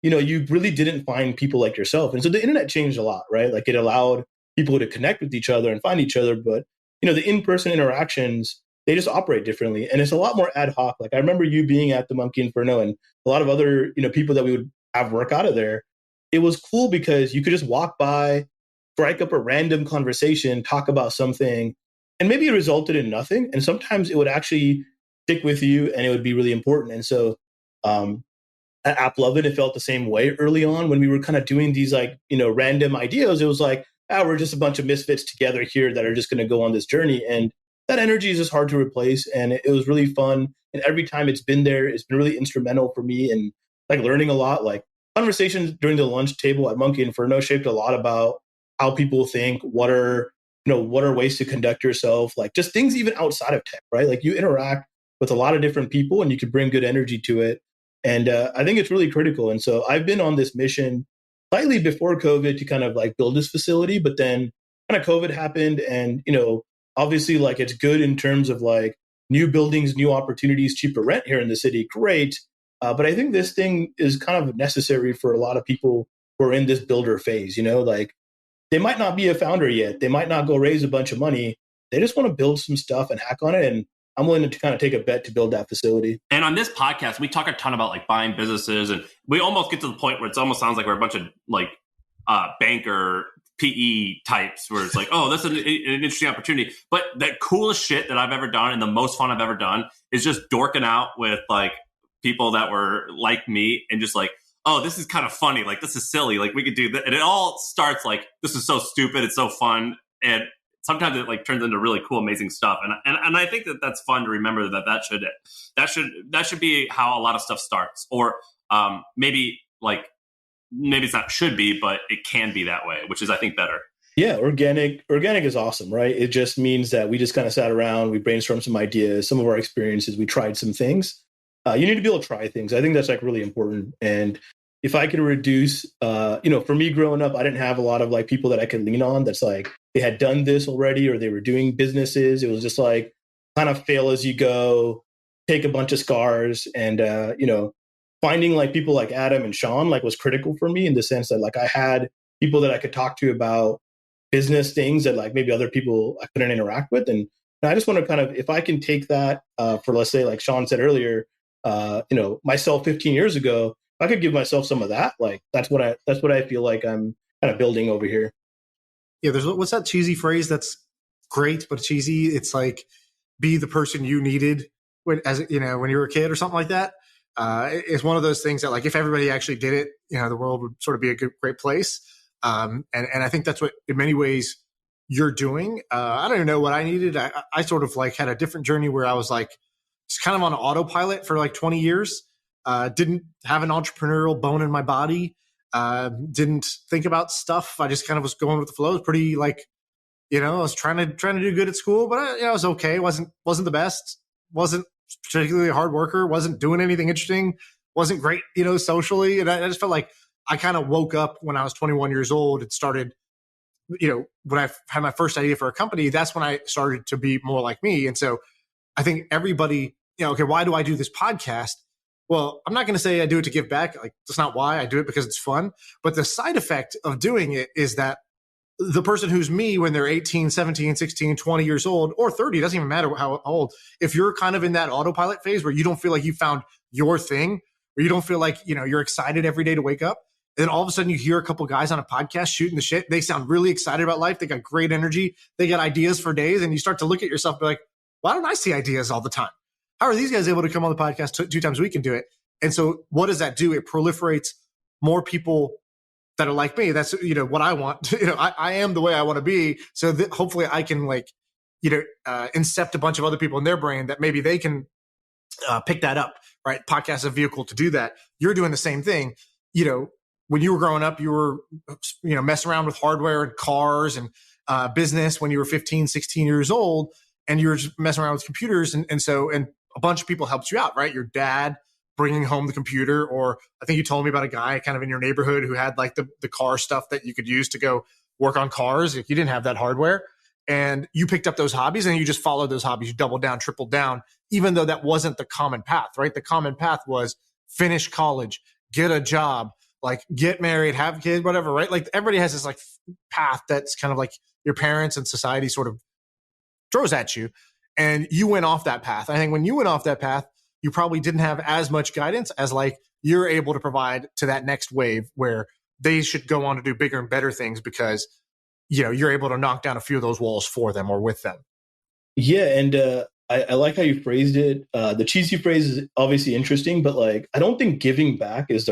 S2: you really didn't find people like yourself. And so the internet changed a lot, right? Like it allowed people to connect with each other and find each other. But, the in-person interactions, they just operate differently. And it's a lot more ad hoc. Like I remember you being at the Monkey Inferno and a lot of other, people that we would have work out of there. It was cool because you could just walk by, strike up a random conversation, talk about something, and maybe it resulted in nothing. And sometimes it would actually stick with you and it would be really important. And so at AppLovin, it felt the same way early on when we were kind of doing these like, random ideas. It was like, we're just a bunch of misfits together here that are just going to go on this journey. And that energy is just hard to replace. And it was really fun. And every time it's been there, it's been really instrumental for me and like learning a lot. Like conversations during the lunch table at Monkey Inferno shaped a lot about how people think, what are ways to conduct yourself, like just things even outside of tech, right? Like you interact with a lot of different people and you can bring good energy to it. And I think it's really critical. And so I've been on this mission slightly before COVID to kind of like build this facility, but then kind of COVID happened. And, obviously like it's good in terms of like new buildings, new opportunities, cheaper rent here in the city. Great. But I think this thing is kind of necessary for a lot of people who are in this builder phase, like they might not be a founder yet. They might not go raise a bunch of money. They just want to build some stuff and hack on it. And I'm willing to kind of take a bet to build that facility.
S1: And on this podcast, we talk a ton about like buying businesses, and we almost get to the point where it almost sounds like we're a bunch of like banker PE types where it's like, oh, that's an interesting opportunity. But the coolest shit that I've ever done and the most fun I've ever done is just dorking out with like people that were like me and just like, oh, this is kind of funny. Like, this is silly. Like, we could do that. And it all starts like, this is so stupid. It's so fun. And sometimes it like turns into really cool, amazing stuff. And I think that that's fun to remember that should be how a lot of stuff starts. Or maybe it's not should be, but it can be that way, which is, I think, better.
S2: Yeah, organic is awesome, right? It just means that we just kind of sat around, we brainstormed some ideas, some of our experiences, we tried some things. You need to be able to try things. I think that's like really important. And if I could reduce, for me growing up, I didn't have a lot of like people that I could lean on. That's like they had done this already or they were doing businesses. It was just like kind of fail as you go, take a bunch of scars, and finding like people like Adam and Shaan like was critical for me in the sense that like I had people that I could talk to about business things that like maybe other people I couldn't interact with. And I just want to kind of, if I can take that for, let's say, like Shaan said earlier, myself 15 years ago, I could give myself some of that. Like that's what I feel like I'm kind of building over here.
S3: Yeah. There's what's that cheesy phrase that's great, but cheesy. It's like, be the person you needed when you were a kid or something like that. It's one of those things that like, if everybody actually did it, the world would sort of be a great place. And I think that's what in many ways you're doing. I don't even know what I needed. I sort of like had a different journey where I was like, just kind of on autopilot for like 20 years. Didn't have an entrepreneurial bone in my body. Didn't think about stuff. I just kind of was going with the flow. It was pretty like, I was trying to do good at school, but I was okay. Wasn't the best. Wasn't particularly a hard worker. Wasn't doing anything interesting. Wasn't great, socially. And I just felt like I kind of woke up when I was 21 years old and started, when I had my first idea for a company, that's when I started to be more like me. And so I think everybody, okay, why do I do this podcast? Well, I'm not going to say I do it to give back. Like, that's not why. I do it because it's fun. But the side effect of doing it is that the person who's me when they're 18, 17, 16, 20 years old, or 30, it doesn't even matter how old. If you're kind of in that autopilot phase where you don't feel like you found your thing, where you don't feel like, you're excited every day to wake up, and then all of a sudden you hear a couple guys on a podcast shooting the shit. They sound really excited about life. They got great energy. They got ideas for days. And you start to look at yourself and be like, why don't I see ideas all the time? How are these guys able to come on the podcast two times a week and do it? And so what does that do? It proliferates more people that are like me. That's, what I want. I am the way I want to be. So that hopefully I can incept a bunch of other people in their brain that maybe they can pick that up, right? Podcast is a vehicle to do that. You're doing the same thing. When you were growing up, you were, messing around with hardware and cars and business when you were 15, 16 years old, and you were just messing around with computers. And a bunch of people helped you out, right? Your dad bringing home the computer, or I think you told me about a guy kind of in your neighborhood who had like the car stuff that you could use to go work on cars if you didn't have that hardware. And you picked up those hobbies and you just followed those hobbies. You doubled down, tripled down, even though that wasn't the common path, right? The common path was finish college, get a job, like get married, have kids, whatever, right? Like everybody has this like path that's kind of like your parents and society sort of throws at you. And you went off that path. I think when you went off that path, you probably didn't have as much guidance as like you're able to provide to that next wave where they should go on to do bigger and better things because, you know, you're able to knock down a few of those walls for them or with them.
S2: Yeah. And I like how you phrased it. The cheesy phrase is obviously interesting, but like, I don't think giving back is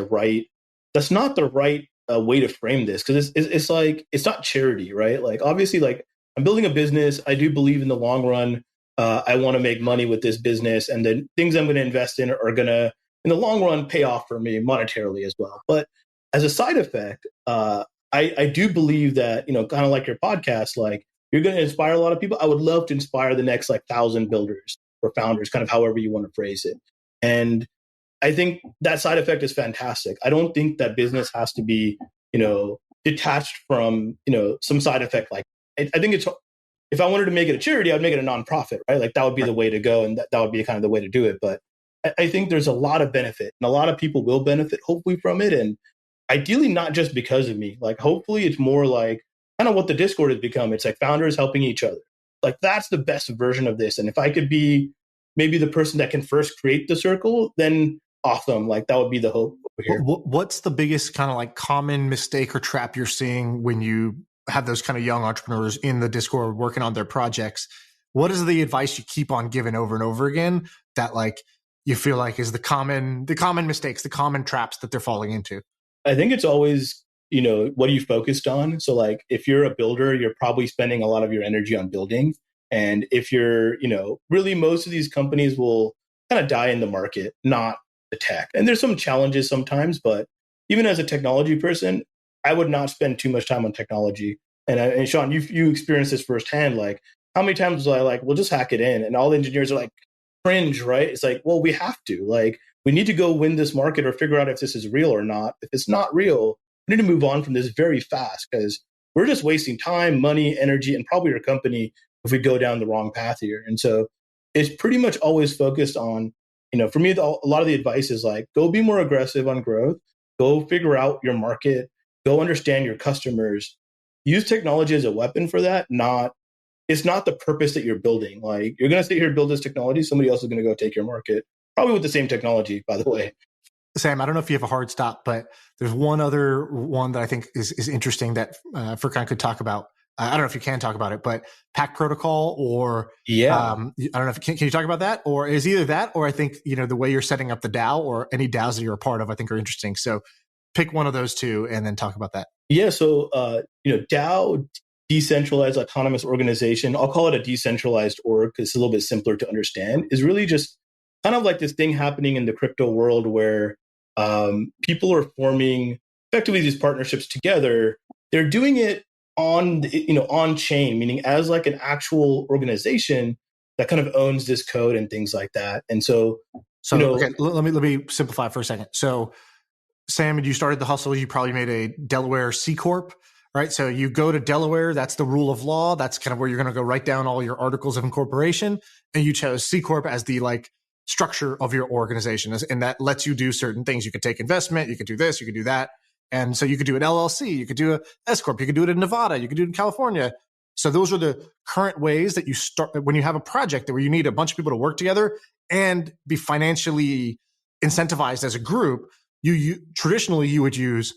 S2: that's not the right way to frame this. Cause it's like, it's not charity, right? Like, obviously, like I'm building a business. I do believe in the long run, I want to make money with this business, and the things I'm going to invest in are going to, in the long run, pay off for me monetarily as well. But as a side effect, I do believe that, you know, kind of like your podcast, like you're going to inspire a lot of people. I would love to inspire the next like 1,000 builders or founders, kind of however you want to phrase it. And I think that side effect is fantastic. I don't think that business has to be, you know, detached from, you know, some side effect. Like I think it's, if I wanted to make it a charity, I'd make it a nonprofit, right? Like that would be the way to go. And that would be kind of the way to do it. But I think there's a lot of benefit, and a lot of people will benefit hopefully from it. And ideally not just because of me, like hopefully it's more like kind of what the Discord has become. It's like founders helping each other. Like that's the best version of this. And if I could be maybe the person that can first create the circle, then awesome. Like that would be the hope over here.
S3: What's the biggest kind of like common mistake or trap you're seeing when you have those kind of young entrepreneurs in the Discord working on their projects? What is the advice you keep on giving over and over again that like you feel like is the common mistakes, the common traps that they're falling into?
S2: I think it's always, you know, what are you focused on? So like if you're a builder, you're probably spending a lot of your energy on building. And if you're, you know, really most of these companies will kind of die in the market, not the tech. And there's some challenges sometimes, but even as a technology person, I would not spend too much time on technology. And Shaan, you experienced this firsthand. Like how many times was I like, we'll just hack it in? And all the engineers are like, cringe, right? It's like, well, we have to. Like, we need to go win this market or figure out if this is real or not. If it's not real, we need to move on from this very fast because we're just wasting time, money, energy, and probably your company if we go down the wrong path here. And so it's pretty much always focused on, you know, for me, a lot of the advice is like, go be more aggressive on growth, go figure out your market, go understand your customers, use technology as a weapon for that, it's not the purpose that you're building. Like you're going to sit here and build this technology. Somebody else is going to go take your market, probably with the same technology, by the way.
S3: Sam, I don't know if you have a hard stop, but there's one other one that I think is interesting that Furqan could talk about. I don't know if you can talk about it, but Pact Protocol or I don't know if can you talk about that, or is either that, or I think, you know, the way you're setting up the DAO or any DAOs that you're a part of, I think are interesting. So pick one of those two and then talk about that.
S2: Yeah. So, you know, DAO, decentralized autonomous organization, I'll call it a decentralized org because it's a little bit simpler to understand, is really just kind of like this thing happening in the crypto world where people are forming effectively these partnerships together. They're doing it on chain, meaning as like an actual organization that kind of owns this code and things like that. And so you know,
S3: okay, let me simplify for a second. So Sam, you started the hustle, you probably made a Delaware C Corp. Right. So you go to Delaware. That's the rule of law. That's kind of where you're going to go write down all your articles of incorporation. And you chose C Corp as the like structure of your organization. And that lets you do certain things. You could take investment. You could do this. You could do that. And so you could do an LLC. You could do a S Corp. You could do it in Nevada. You could do it in California. So those are the current ways that you start when you have a project where you need a bunch of people to work together and be financially incentivized as a group. You traditionally you would use,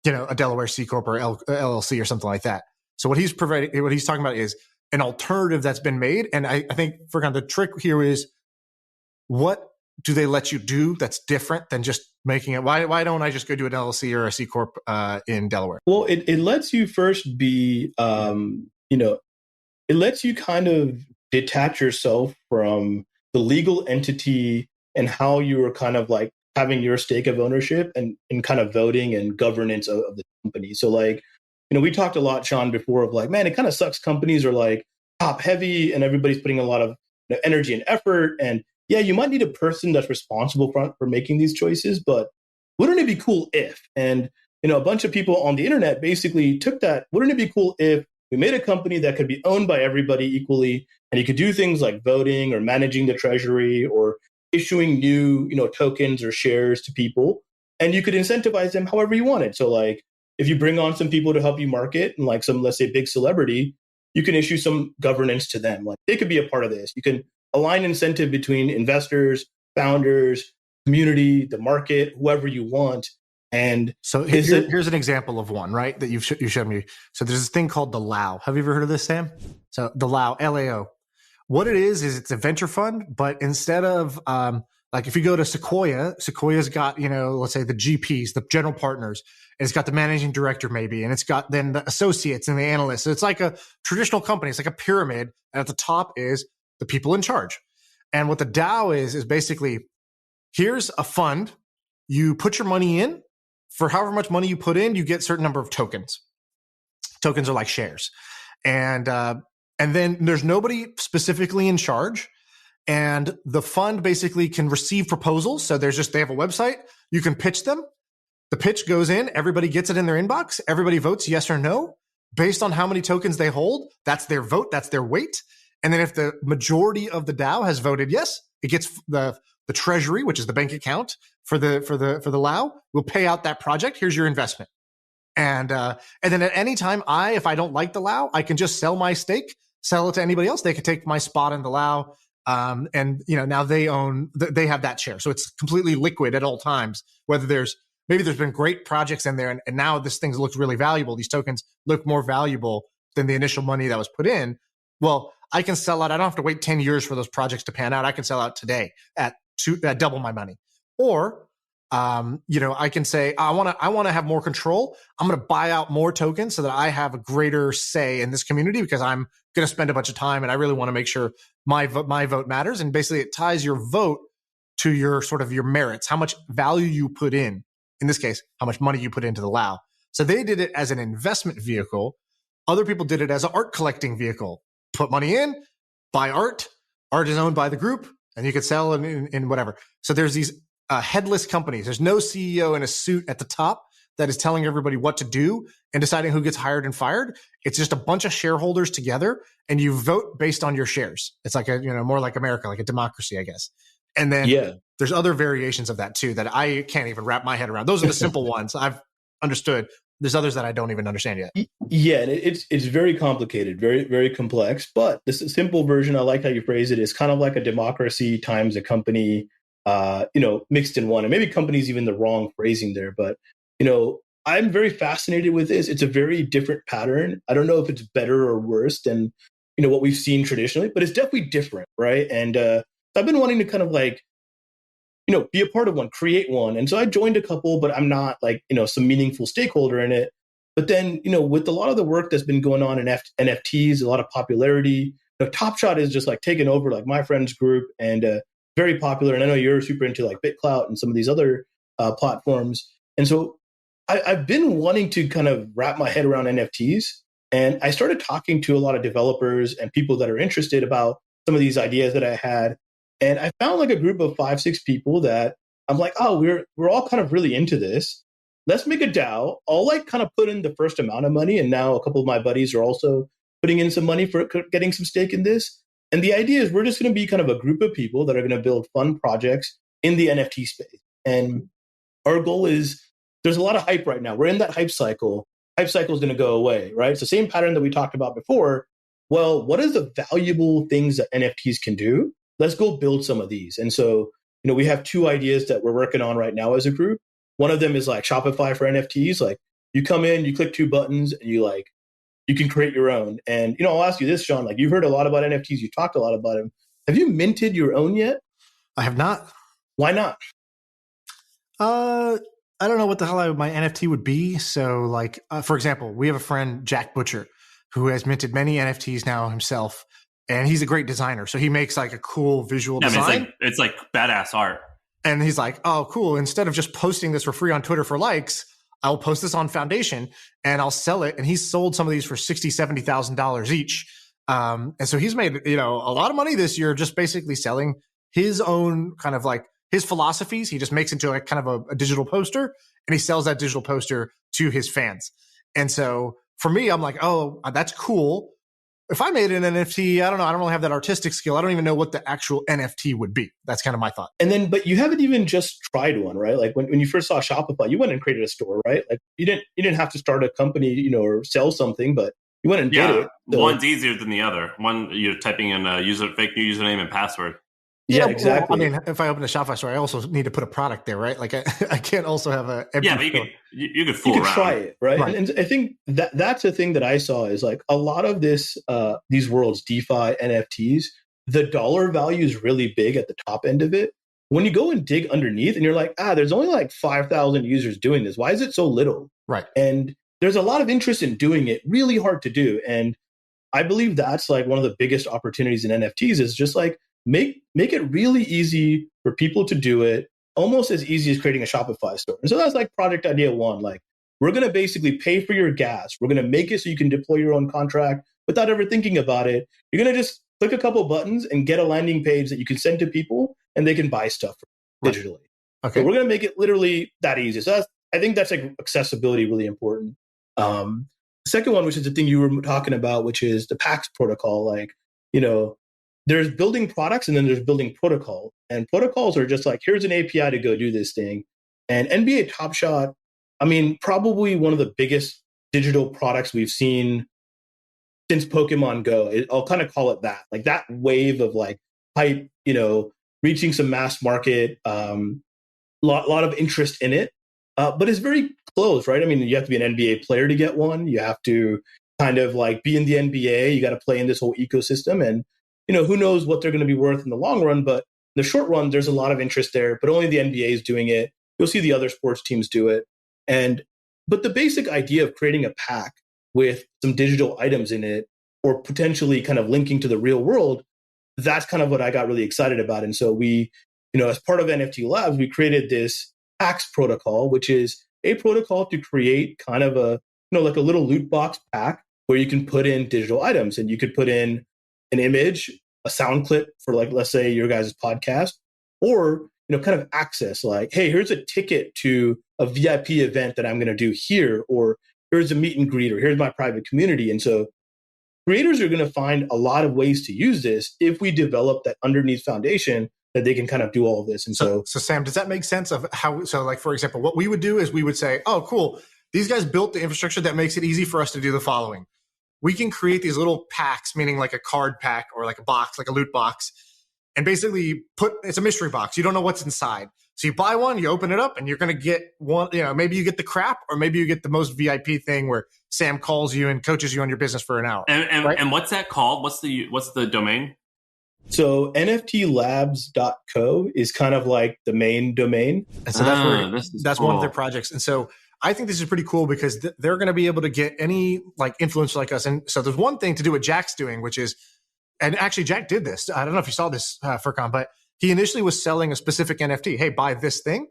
S3: you know, a Delaware C Corp or LLC or something like that. So what he's talking about is an alternative that's been made. And I think, Furqan, the trick here is, what do they let you do that's different than just making it? Why don't I just go do an LLC or a C Corp in Delaware?
S2: Well, it lets you first be, you know, it lets you kind of detach yourself from the legal entity and how you are kind of like having your stake of ownership and kind of voting and governance of the company. So like, you know, we talked a lot, Shaan, before of like, man, it kind of sucks. Companies are like top heavy and everybody's putting a lot of energy and effort. And yeah, you might need a person that's responsible for making these choices, but wouldn't it be cool if? And, a bunch of people on the internet basically took that, wouldn't it be cool if we made a company that could be owned by everybody equally, and you could do things like voting or managing the treasury or issuing new, tokens or shares to people, and you could incentivize them however you wanted. So like, if you bring on some people to help you market and like some, let's say, big celebrity, you can issue some governance to them. Like they could be a part of this. You can align incentive between investors, founders, community, the market, whoever you want. And
S3: so here's an example of one, right, that you showed me. So there's this thing called the LAO. Have you ever heard of this, Sam? So the LAO, LAO. What it is it's a venture fund, but instead of like if you go to Sequoia's got, let's say the GPs, the general partners, and it's got the managing director maybe, and it's got then the associates and the analysts. So it's like a traditional company. It's like a pyramid. And at the top is the people in charge. And what the DAO is basically, here's a fund. You put your money in. For however much money you put in, you get a certain number of tokens. Tokens are like shares. And then there's nobody specifically in charge. And the fund basically can receive proposals. So they have a website. You can pitch them. The pitch goes in. Everybody gets it in their inbox. Everybody votes yes or no. Based on how many tokens they hold, that's their vote. That's their weight. And then if the majority of the DAO has voted yes, it gets the treasury, which is the bank account for the LAO, will pay out that project. Here's your investment. And then at any time, if I don't like the LAO, I can just sell my stake, sell it to anybody else. They can take my spot in the LAO. And now they have that share. So it's completely liquid at all times, whether there's been great projects in there. And now this thing looks really valuable. These tokens look more valuable than the initial money that was put in. Well, I can sell out. I don't have to wait 10 years for those projects to pan out. I can sell out today at double my money. Or, I can say, I want to have more control. I'm going to buy out more tokens so that I have a greater say in this community because I'm going to spend a bunch of time and I really want to make sure my vote matters. And basically it ties your vote to your sort of your merits, how much value you put in this case, how much money you put into the LAO. So they did it as an investment vehicle. Other people did it as an art collecting vehicle. Put money in, buy art. Art is owned by the group, and you could sell in whatever. So there's these headless companies. There's no CEO in a suit at the top that is telling everybody what to do and deciding who gets hired and fired. It's just a bunch of shareholders together, and you vote based on your shares. It's like more like America, like a democracy, I guess. And then there's other variations of that too that I can't even wrap my head around. Those are the simple ones I've understood. There's others that I don't even understand yet.
S2: Yeah, and it's very complicated, very, very complex. But this simple version, I like how you phrase it, is kind of like a democracy times a company, mixed in one. And maybe company's even the wrong phrasing there. But, I'm very fascinated with this. It's a very different pattern. I don't know if it's better or worse than, what we've seen traditionally, but it's definitely different, right? And I've been wanting to kind of like, be a part of one, create one. And so I joined a couple, but I'm not like, some meaningful stakeholder in it. But then, with a lot of the work that's been going on in NFTs, a lot of popularity, Top Shot is just like taken over like my friend's group and very popular. And I know you're super into like BitClout and some of these other platforms. And so I've been wanting to kind of wrap my head around NFTs. And I started talking to a lot of developers and people that are interested about some of these ideas that I had. And I found like a group of 5-6 people that I'm like, oh, we're all kind of really into this. Let's make a DAO. I'll like kind of put in the first amount of money. And now a couple of my buddies are also putting in some money for getting some stake in this. And the idea is we're just going to be kind of a group of people that are going to build fun projects in the NFT space. And our goal is there's a lot of hype right now. We're in that hype cycle. Hype cycle is going to go away, right? It's the same pattern that we talked about before. Well, what is the valuable things that NFTs can do? Let's go build some of these. And so, we have 2 ideas that we're working on right now as a group. One of them is like Shopify for NFTs. Like you come in, you click 2 buttons and you can create your own. And, I'll ask you this, Shaan, like you've heard a lot about NFTs. You talked a lot about them. Have you minted your own yet?
S3: I have not.
S2: Why not?
S3: I don't know what the hell my NFT would be. So like, for example, we have a friend, Jack Butcher, who has minted many NFTs now himself. And he's a great designer. So he makes like a cool visual design.
S1: I mean, it's like badass art.
S3: And he's like, oh, cool. Instead of just posting this for free on Twitter for likes, I'll post this on Foundation and I'll sell it. And he's sold some of these for $60,000, $70,000 each. And so he's made, a lot of money this year just basically selling his own kind of like his philosophies. He just makes into like kind of a digital poster, and he sells that digital poster to his fans. And so for me, I'm like, oh, that's cool. If I made an NFT, I don't know. I don't really have that artistic skill. I don't even know what the actual NFT would be. That's kind of my thought.
S2: And then, but you haven't even just tried one, right? Like when you first saw Shopify, you went and created a store, right? Like you didn't have to start a company, you know, or sell something, but you went and did it. So,
S1: one's easier than the other. One, you're typing in a fake username and password.
S2: Yeah, exactly.
S3: Well, I mean, if I open a Shopify store, I also need to put a product there, right? Like I can't also have a empty
S1: but you could fool
S2: you could
S1: around.
S2: try it, right? And I think that's a thing that I saw is like a lot of this these worlds, DeFi, NFTs, the dollar value is really big at the top end of it. When you go and dig underneath and you're like, there's only like 5,000 users doing this. Why is it so little?
S3: Right.
S2: And there's a lot of interest in doing it, really hard to do. And I believe that's like one of the biggest opportunities in NFTs is just like make it really easy for people to do it, almost as easy as creating a Shopify store. And so that's like project idea one. Like we're going to basically pay for your gas. We're going to make it so you can deploy your own contract without ever thinking about it. You're going to just click a couple buttons and get a landing page that you can send to people and they can buy stuff digitally.
S3: Okay.
S2: So we're going to make it literally that easy. So I think that's like accessibility really important. The second one, which is the thing you were talking about, which is the PAX protocol. Like, you know, there's building products and then there's building protocol. And protocols are just like, here's an API to go do this thing. And NBA Top Shot, I mean, probably one of the biggest digital products we've seen since Pokemon Go. I'll kind of call it that. Like that wave of like hype, you know, reaching some mass market, lot of interest in it. But it's very close, right? I mean, you have to be an NBA player to get one. You have to kind of like be in the NBA. You got to play in this whole ecosystem. And you know, who knows what they're going to be worth in the long run, but in the short run, there's a lot of interest there, but only the NBA is doing it. You'll see the other sports teams do it. But the basic idea of creating a pack with some digital items in it, or potentially kind of linking to the real world, that's kind of what I got really excited about. And so we, you know, as part of NFT Labs, we created this PAX protocol, which is a protocol to create kind of a, you know, like a little loot box pack where you can put in digital items and you could put in an image, a sound clip for like, let's say your guys' podcast, or, you know, kind of access like, hey, here's a ticket to a VIP event that I'm going to do here, or here's a meet and greet, or here's my private community. And so creators are going to find a lot of ways to use this if we develop that underneath foundation that they can kind of do all of this. And so
S3: Sam, does that make sense of how, so like, for example, what we would do is we would say, oh, cool. These guys built the infrastructure that makes it easy for us to do the following. We can create these little packs, meaning like a card pack or like a box, like a loot box, and basically it's a mystery box. You don't know what's inside. So you buy one, you open it up, and you're going to get one, you know, maybe you get the crap, or maybe you get the most VIP thing where Sam calls you and coaches you on your business for an hour.
S1: And what's that called? What's the domain?
S2: So nftlabs.co is kind of like the main domain.
S3: And so that's cool. One of their projects. And so I think this is pretty cool because they're going to be able to get any like influencer like us. And so there's one thing to do what Jack's doing, which is, and actually Jack did this. I don't know if you saw this, Furqan, but he initially was selling a specific NFT. Hey, buy this thing.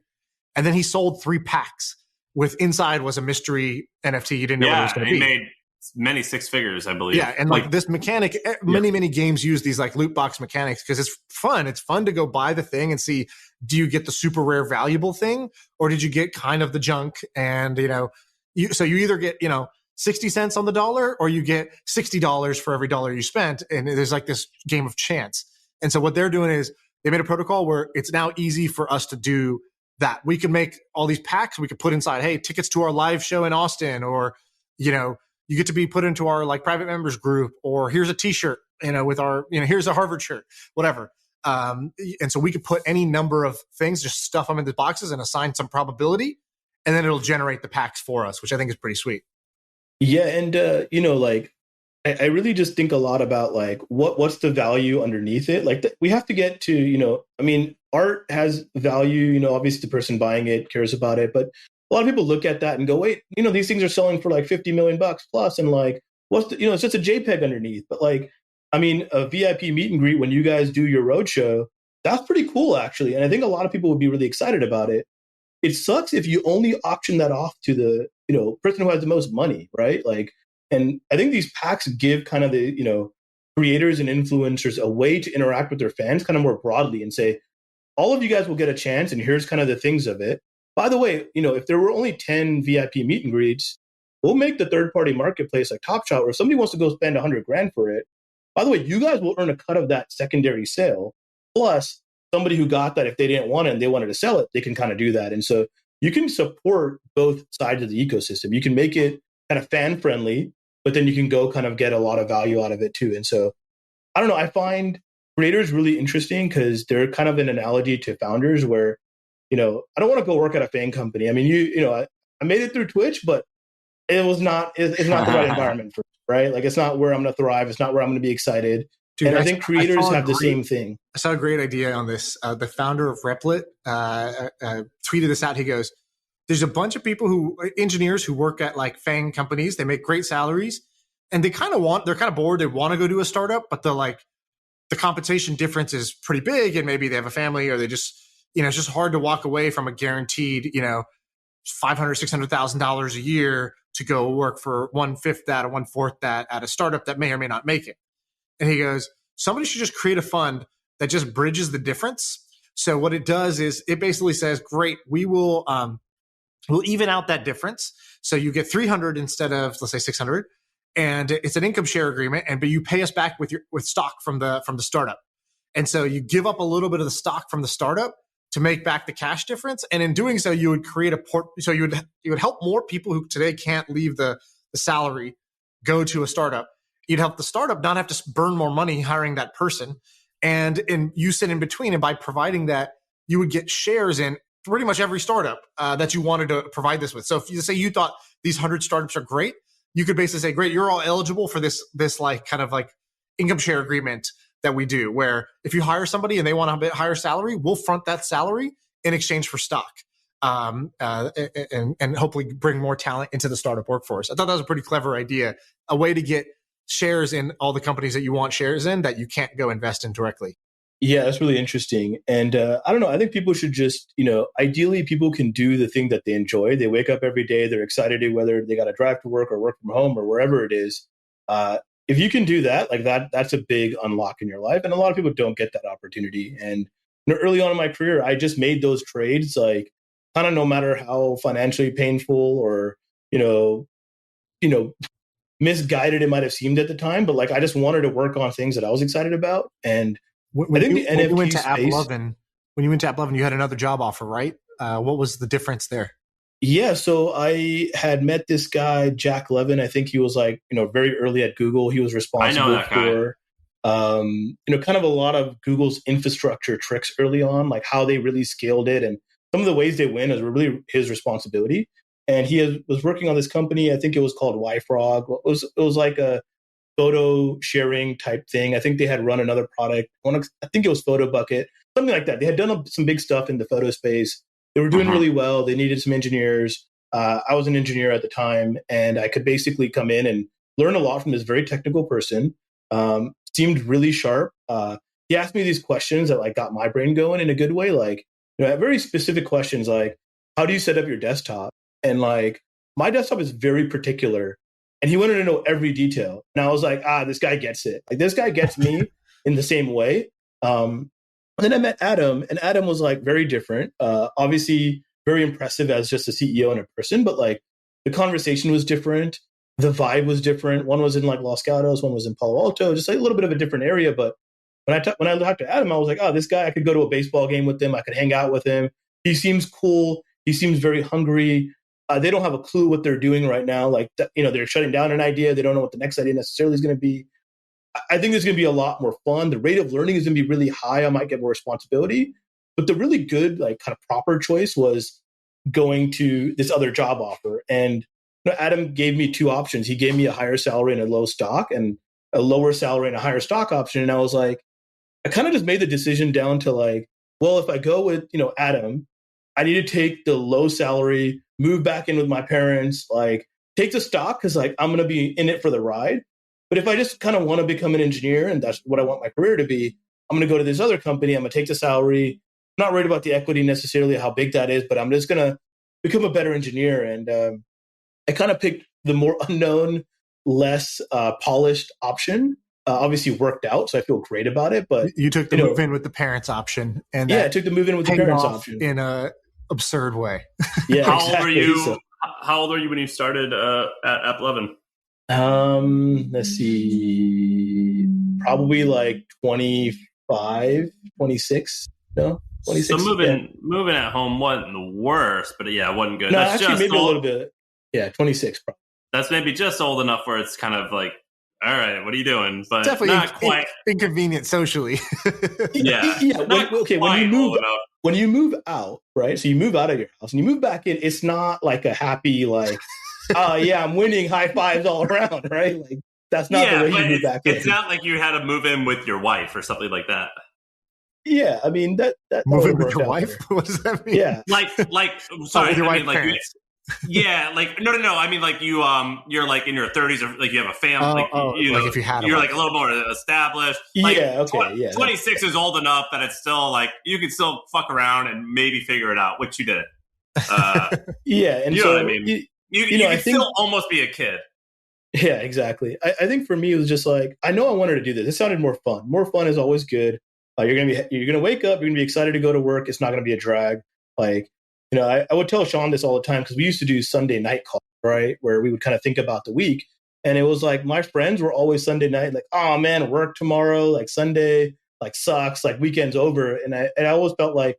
S3: And then he sold 3 packs with inside was a mystery NFT. You didn't know what it was going to be.
S1: He made many 6 figures, I believe.
S3: Yeah. And like this mechanic, many games use these like loot box mechanics because it's fun. It's fun to go buy the thing and see, do you get the super rare valuable thing, or did you get kind of the junk? And, you know, you either get, you know, 60 cents on the dollar, or you get $60 for every dollar you spent. And there's like this game of chance. And so what they're doing is they made a protocol where it's now easy for us to do that. We can make all these packs. We could put inside, hey, tickets to our live show in Austin, or, you know, you get to be put into our like private members group, or here's a t-shirt, you know, with our, you know, here's a Harvard shirt, whatever. And so we could put any number of things, just stuff them in the boxes and assign some probability, and then it'll generate the packs for us, which I think is pretty sweet.
S2: Yeah. And, you know, like, I really just think a lot about like, what's the value underneath it? Like we have to get to, you know, I mean, art has value, you know, obviously the person buying it cares about it, but a lot of people look at that and go, wait, you know, these things are selling for like 50 million bucks plus. And like, what's the, you know, it's just a JPEG underneath. But like, I mean, a VIP meet and greet when you guys do your roadshow, that's pretty cool, actually. And I think a lot of people would be really excited about it. It sucks if you only auction that off to the, you know, person who has the most money, right? Like, and I think these packs give kind of the, you know, creators and influencers a way to interact with their fans kind of more broadly and say, all of you guys will get a chance, and here's kind of the things of it. By the way, if there were only 10 VIP meet and greets, we'll make the third-party marketplace like Top Shot, where if somebody wants to go spend $100,000 for it, by the way, you guys will earn a cut of that secondary sale. Plus, somebody who got that, if they didn't want it and they wanted to sell it, they can kind of do that. And so you can support both sides of the ecosystem. You can make it kind of fan-friendly, but then you can go kind of get a lot of value out of it too. And so, I don't know, I find creators really interesting because they're kind of an analogy to founders where, I don't want to go work at a fan company. I mean, I made it through Twitch, but it's not the right environment for me, right? Like, it's not where I'm going to thrive. It's not where I'm going to be excited. Dude, and I think creators have the same thing.
S3: I saw a great idea on this. The founder of Replit tweeted this out. He goes, there's a bunch of engineers who work at like FANG companies. They make great salaries and they're kind of bored. They want to go do a startup, but the compensation difference is pretty big. And maybe they have a family or they just, it's just hard to walk away from a guaranteed, $500,000, $600,000 a year to go work for 1/5 that or 1/4 that at a startup that may or may not make it. And he goes, somebody should just create a fund that just bridges the difference. So what it does is it basically says, great, we'll even out that difference. So you get 300 instead of, let's say, 600. And it's an income share agreement. But you pay us back with stock from the startup. And so you give up a little bit of the stock from the startup to make back the cash difference. And in doing so, you would create so you would help more people who today can't leave the salary go to a startup. You'd help the startup not have to burn more money hiring that person. And you sit in between. And by providing that, you would get shares in pretty much every startup that you wanted to provide this with. So if you say you thought these 100 startups are great, you could basically say, great, you're all eligible for this like kind of like income share agreement that we do, where if you hire somebody and they want a bit higher salary, we'll front that salary in exchange for stock, and hopefully bring more talent into the startup workforce. I thought that was a pretty clever idea, a way to get shares in all the companies that you want shares in that you can't go invest in directly.
S2: Yeah, that's really interesting. And I don't know, I think people should just, ideally people can do the thing that they enjoy. They wake up every day, they're excited to, whether they got to drive to work or work from home or wherever it is. If you can do that, like that's a big unlock in your life. And a lot of people don't get that opportunity. And early on in my career, I just made those trades, like kind of no matter how financially painful or, misguided it might have seemed at the time, but like I just wanted to work on things that I was excited about. And
S3: when you went to AppLovin, you had another job offer, right? What was the difference there?
S2: Yeah, so I had met this guy, Jack Levin. I think he was like, very early at Google. He was responsible for, kind of a lot of Google's infrastructure tricks early on, like how they really scaled it. And some of the ways they win is really his responsibility. And he was working on this company. I think it was called YFrog. It was like a photo sharing type thing. I think they had run another product. I think it was Photo Bucket, something like that. They had done some big stuff in the photo space. They were doing really well. They needed some engineers. I was an engineer at the time, and I could basically come in and learn a lot from this very technical person. Seemed really sharp. He asked me these questions that like got my brain going in a good way. Like, very specific questions like, how do you set up your desktop? And like, my desktop is very particular. And he wanted to know every detail. And I was like, this guy gets it. Like, this guy gets me in the same way. And then I met Adam, and Adam was like very different. Obviously, very impressive as just a CEO and a person, but like the conversation was different. The vibe was different. One was in like Los Gatos, one was in Palo Alto, just like a little bit of a different area. But when I talked to Adam, I was like, this guy, I could go to a baseball game with him. I could hang out with him. He seems cool. He seems very hungry. They don't have a clue what they're doing right now. Like, they're shutting down an idea. They don't know what the next idea necessarily is going to be. I think there's going to be a lot more fun. The rate of learning is going to be really high. I might get more responsibility. But the really good, like kind of proper choice was going to this other job offer. And Adam gave me two options. He gave me a higher salary and a low stock, and a lower salary and a higher stock option. And I was like, I kind of just made the decision down to like, well, if I go with, Adam, I need to take the low salary, move back in with my parents, like take the stock because like I'm going to be in it for the ride. But if I just kind of want to become an engineer and that's what I want my career to be, I'm going to go to this other company. I'm going to take the salary. I'm not worried about the equity necessarily, how big that is, but I'm just going to become a better engineer. And I kind of picked the more unknown, less polished option. obviously worked out, so I feel great about it. But
S3: you took the move in with the parents option, and
S2: I took the move in with the parents option
S3: in a absurd way.
S2: Yeah.
S1: How old were you? How old were you when you started at AppLovin?
S2: Let's see, probably like 25, 26. No, 26.
S1: So moving at home wasn't the worst, but it wasn't good.
S2: No,
S1: That's
S2: actually,
S1: just
S2: maybe a little bit. Yeah, 26. Probably.
S1: That's maybe just old enough where it's kind of like, all right, what are you doing? But
S3: definitely
S1: not quite
S3: inconvenient socially.
S1: Yeah.
S2: When you move out, right? So you move out of your house and you move back in. It's not like a happy like, I'm winning, high fives all around, right? Like that's not the way you move back in.
S1: It's not like you had to move in with your wife or something like that.
S2: Yeah, I mean that
S3: move in with your wife. What does that mean?
S2: Yeah,
S1: sorry,
S3: with your
S1: I
S3: wife
S1: mean, like
S3: parents.
S1: Yeah, like no. I mean, like you're like in your 30s, or like you have a family.
S3: Like if you had,
S1: you're like a little more established. Like, 26 is old enough that it's still like you can still fuck around and maybe figure it out, which you didn't.
S2: And
S1: you know what I mean. You can still almost be a kid.
S2: Yeah, exactly. I think for me it was just like I know I wanted to do this. It sounded more fun. More fun is always good. You're gonna wake up. You're gonna be excited to go to work. It's not gonna be a drag. Like. I would tell Shaan this all the time because we used to do Sunday night calls, right? Where we would kind of think about the week. And it was like my friends were always Sunday night, like, oh man, work tomorrow, like Sunday, like sucks, like weekend's over. And I always felt like,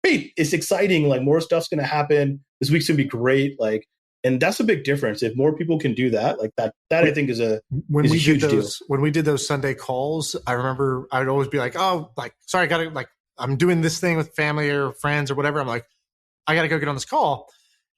S2: hey, it's exciting, like more stuff's gonna happen. This week's gonna be great. Like, and that's a big difference. If more people can do that, like that I think is a huge deal.
S3: When we did those Sunday calls, I remember I'd always be like, oh, like, sorry, I gotta like I'm doing this thing with family or friends or whatever. I'm like, I got to go get on this call.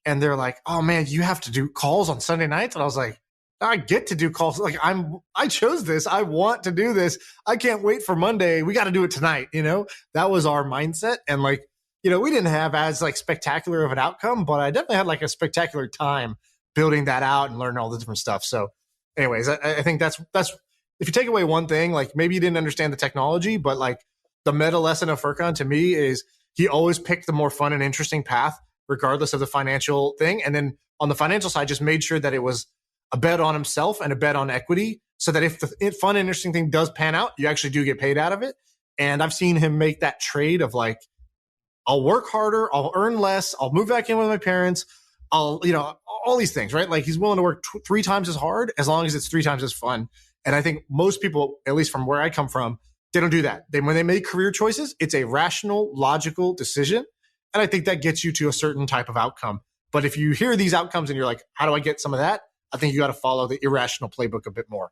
S3: And they're like, oh man, you have to do calls on Sunday nights. And I was like, I get to do calls. Like I chose this. I want to do this. I can't wait for Monday. We got to do it tonight. That was our mindset. And like, we didn't have as like spectacular of an outcome, but I definitely had like a spectacular time building that out and learning all the different stuff. So anyways, I think that's, if you take away one thing, like maybe you didn't understand the technology, but like the meta lesson of Furqan to me is, he always picked the more fun and interesting path, regardless of the financial thing. And then on the financial side, just made sure that it was a bet on himself and a bet on equity so that if the fun and interesting thing does pan out, you actually do get paid out of it. And I've seen him make that trade of like, I'll work harder, I'll earn less, I'll move back in with my parents, I'll, all these things, right? Like he's willing to work 3 times as hard as long as it's 3 times as fun. And I think most people, at least from where I come from, they don't do that. When they make career choices, it's a rational, logical decision. And I think that gets you to a certain type of outcome. But if you hear these outcomes and you're like, how do I get some of that? I think you got to follow the irrational playbook a bit more.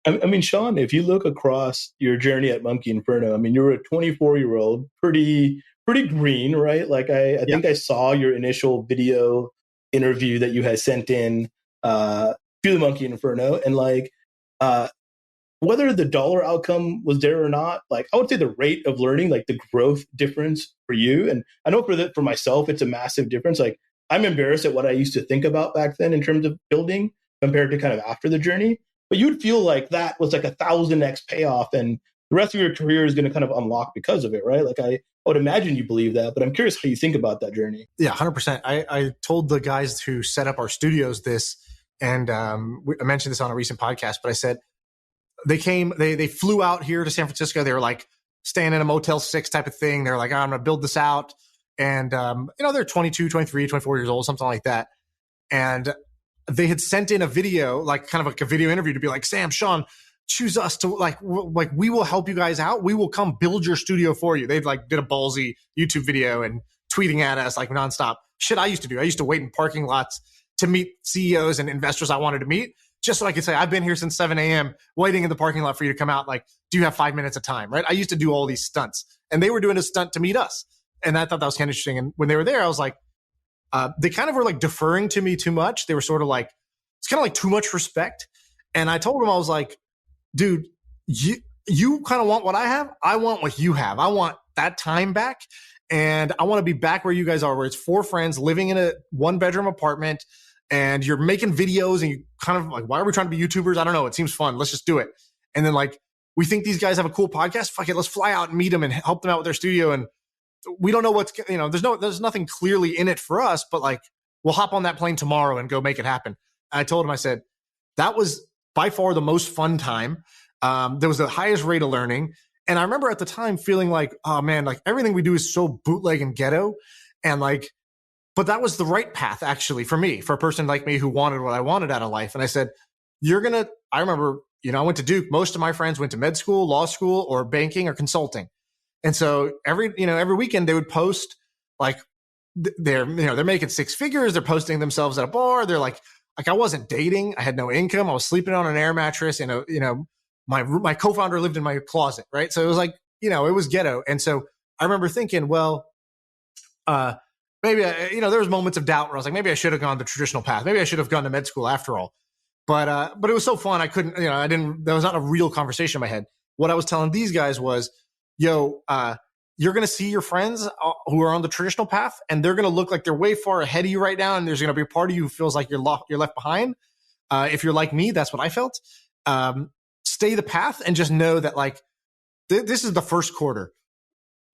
S2: I mean, Shaan, if you look across your journey at Monkey Inferno, I mean, you're a 24-year-old, pretty green, right? Like I think I saw your initial video interview that you had sent in to the Monkey Inferno. And like, whether the dollar outcome was there or not, like I would say the rate of learning, like the growth difference for you. And I know for myself, it's a massive difference. Like I'm embarrassed at what I used to think about back then in terms of building compared to kind of after the journey. But you'd feel like that was like 1,000x payoff and the rest of your career is going to kind of unlock because of it, right? Like I would imagine you believe that, but I'm curious how you think about that journey.
S3: Yeah, 100%. I told the guys who set up our studios this, and I mentioned this on a recent podcast, but I said, they flew out here to San Francisco. They were like staying in a Motel 6 type of thing. They're like, I'm going to build this out. And, they're 22, 23, 24 years old, something like that. And they had sent in a video, like kind of like a video interview to be like, Sam, Shaan, choose us to like we will help you guys out. We will come build your studio for you. They've like did a ballsy YouTube video and tweeting at us like nonstop. Shit I used to do. I used to wait in parking lots to meet CEOs and investors I wanted to meet, just so I could say, I've been here since 7 a.m. waiting in the parking lot for you to come out. Like, do you have 5 minutes of time, right? I used to do all these stunts. And they were doing a stunt to meet us. And I thought that was kind of interesting. And when they were there, I was like, they kind of were like deferring to me too much. They were sort of like, it's kind of like too much respect. And I told them, I was like, dude, you kind of want what I have. I want what you have. I want that time back. And I want to be back where you guys are, where it's 4 friends living in a 1-bedroom apartment. And you're making videos and you kind of like, why are we trying to be YouTubers? I don't know. It seems fun. Let's just do it. And then like, we think these guys have a cool podcast. Fuck it. Let's fly out and meet them and help them out with their studio. And we don't know what's, there's nothing clearly in it for us, but like, we'll hop on that plane tomorrow and go make it happen. And I told him, I said, that was by far the most fun time. There was the highest rate of learning. And I remember at the time feeling like, oh man, like everything we do is so bootleg and ghetto. And like, but that was the right path actually for me, for a person like me who wanted what I wanted out of life. And I said, I remember, I went to Duke. Most of my friends went to med school, law school, or banking or consulting. And so every weekend they would post like they're making six figures. They're posting themselves at a bar. They're like I wasn't dating. I had no income. I was sleeping on an air mattress. My co-founder lived in my closet. Right. So it was like, it was ghetto. And so I remember thinking, well, maybe, there was moments of doubt where I was like, maybe I should have gone the traditional path. Maybe I should have gone to med school after all. But it was so fun. I couldn't, there was not a real conversation in my head. What I was telling these guys was, you're going to see your friends who are on the traditional path, and they're going to look like they're way far ahead of you right now. And there's going to be a part of you who feels like you're left behind. If you're like me, that's what I felt. Stay the path and just know that this is the first quarter.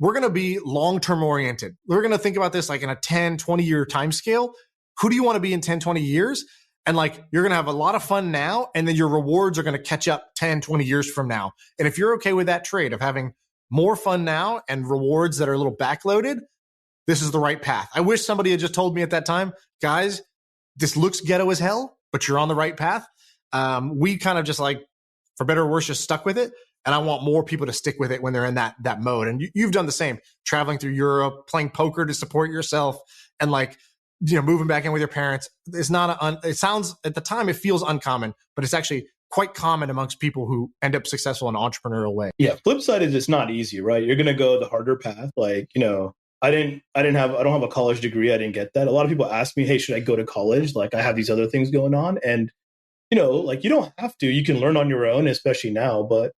S3: We're going to be long-term oriented. We're going to think about this like in a 10, 20-year time scale. Who do you want to be in 10, 20 years? And you're going to have a lot of fun now, and then your rewards are going to catch up 10, 20 years from now. And if you're okay with that trade of having more fun now and rewards that are a little backloaded, this is the right path. I wish somebody had just told me at that time, guys, this looks ghetto as hell, but you're on the right path. We kind of just for better or worse, just stuck with it. And I want more people to stick with it when they're in that mode. And you've done the same, traveling through Europe, playing poker to support yourself, and moving back in with your parents. It's not it sounds at the time, it feels uncommon, but it's actually quite common amongst people who end up successful in an entrepreneurial way.
S2: Yeah. Flip side is it's not easy, right? You're going to go the harder path. I don't have a college degree. I didn't get that. A lot of people ask me, hey, should I go to college? I have these other things going on. And, you don't have to. You can learn on your own, especially now, but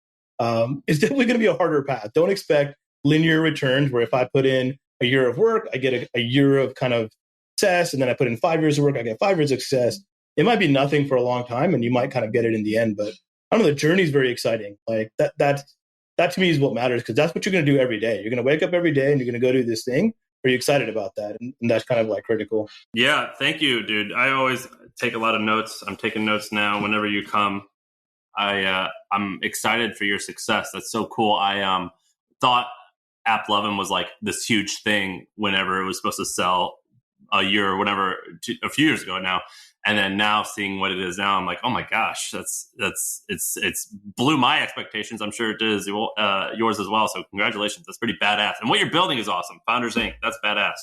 S2: it's definitely going to be a harder path. Don't expect linear returns where if I put in a year of work, I get a year of kind of success, and then I put in 5 years of work, I get 5 years of success. It might be nothing for a long time, and you might kind of get it in the end. But I don't know, the journey is very exciting. That to me is what matters, because that's what you're going to do every day. You're going to wake up every day and you're going to go do this thing. Are you excited about that? And that's kind of critical.
S1: Yeah, thank you, dude. I always take a lot of notes. I'm taking notes now whenever you come. I'm excited for your success. That's so cool. I thought AppLovin was this huge thing whenever it was supposed to sell a year or whatever, a few years ago now. And then now seeing what it is now, I'm like, oh my gosh, it's blew my expectations. I'm sure it is yours as well. So congratulations. That's pretty badass. And what you're building is awesome. Founders Inc. That's badass.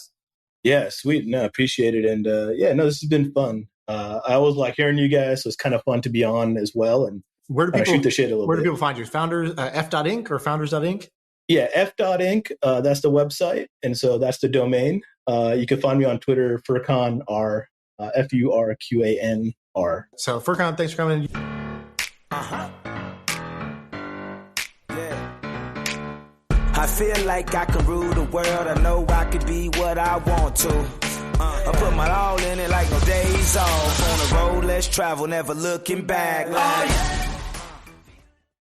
S2: Yeah, sweet. No, appreciate it. And this has been fun. I always like hearing you guys. So it's kind of fun to be on as well. And
S3: where do people
S2: shoot the shit a little bit.
S3: Where do people find you? Founders, f.inc or founders.inc?
S2: Yeah, f.inc. That's the website. And so that's the domain. You can find me on Twitter, Furqan R, Furqanr.
S3: So Furqan, thanks for coming.
S4: I feel like I can rule the world. I know I could be what I want to. I put my all in it like no days off. On the road, let's travel, never looking back.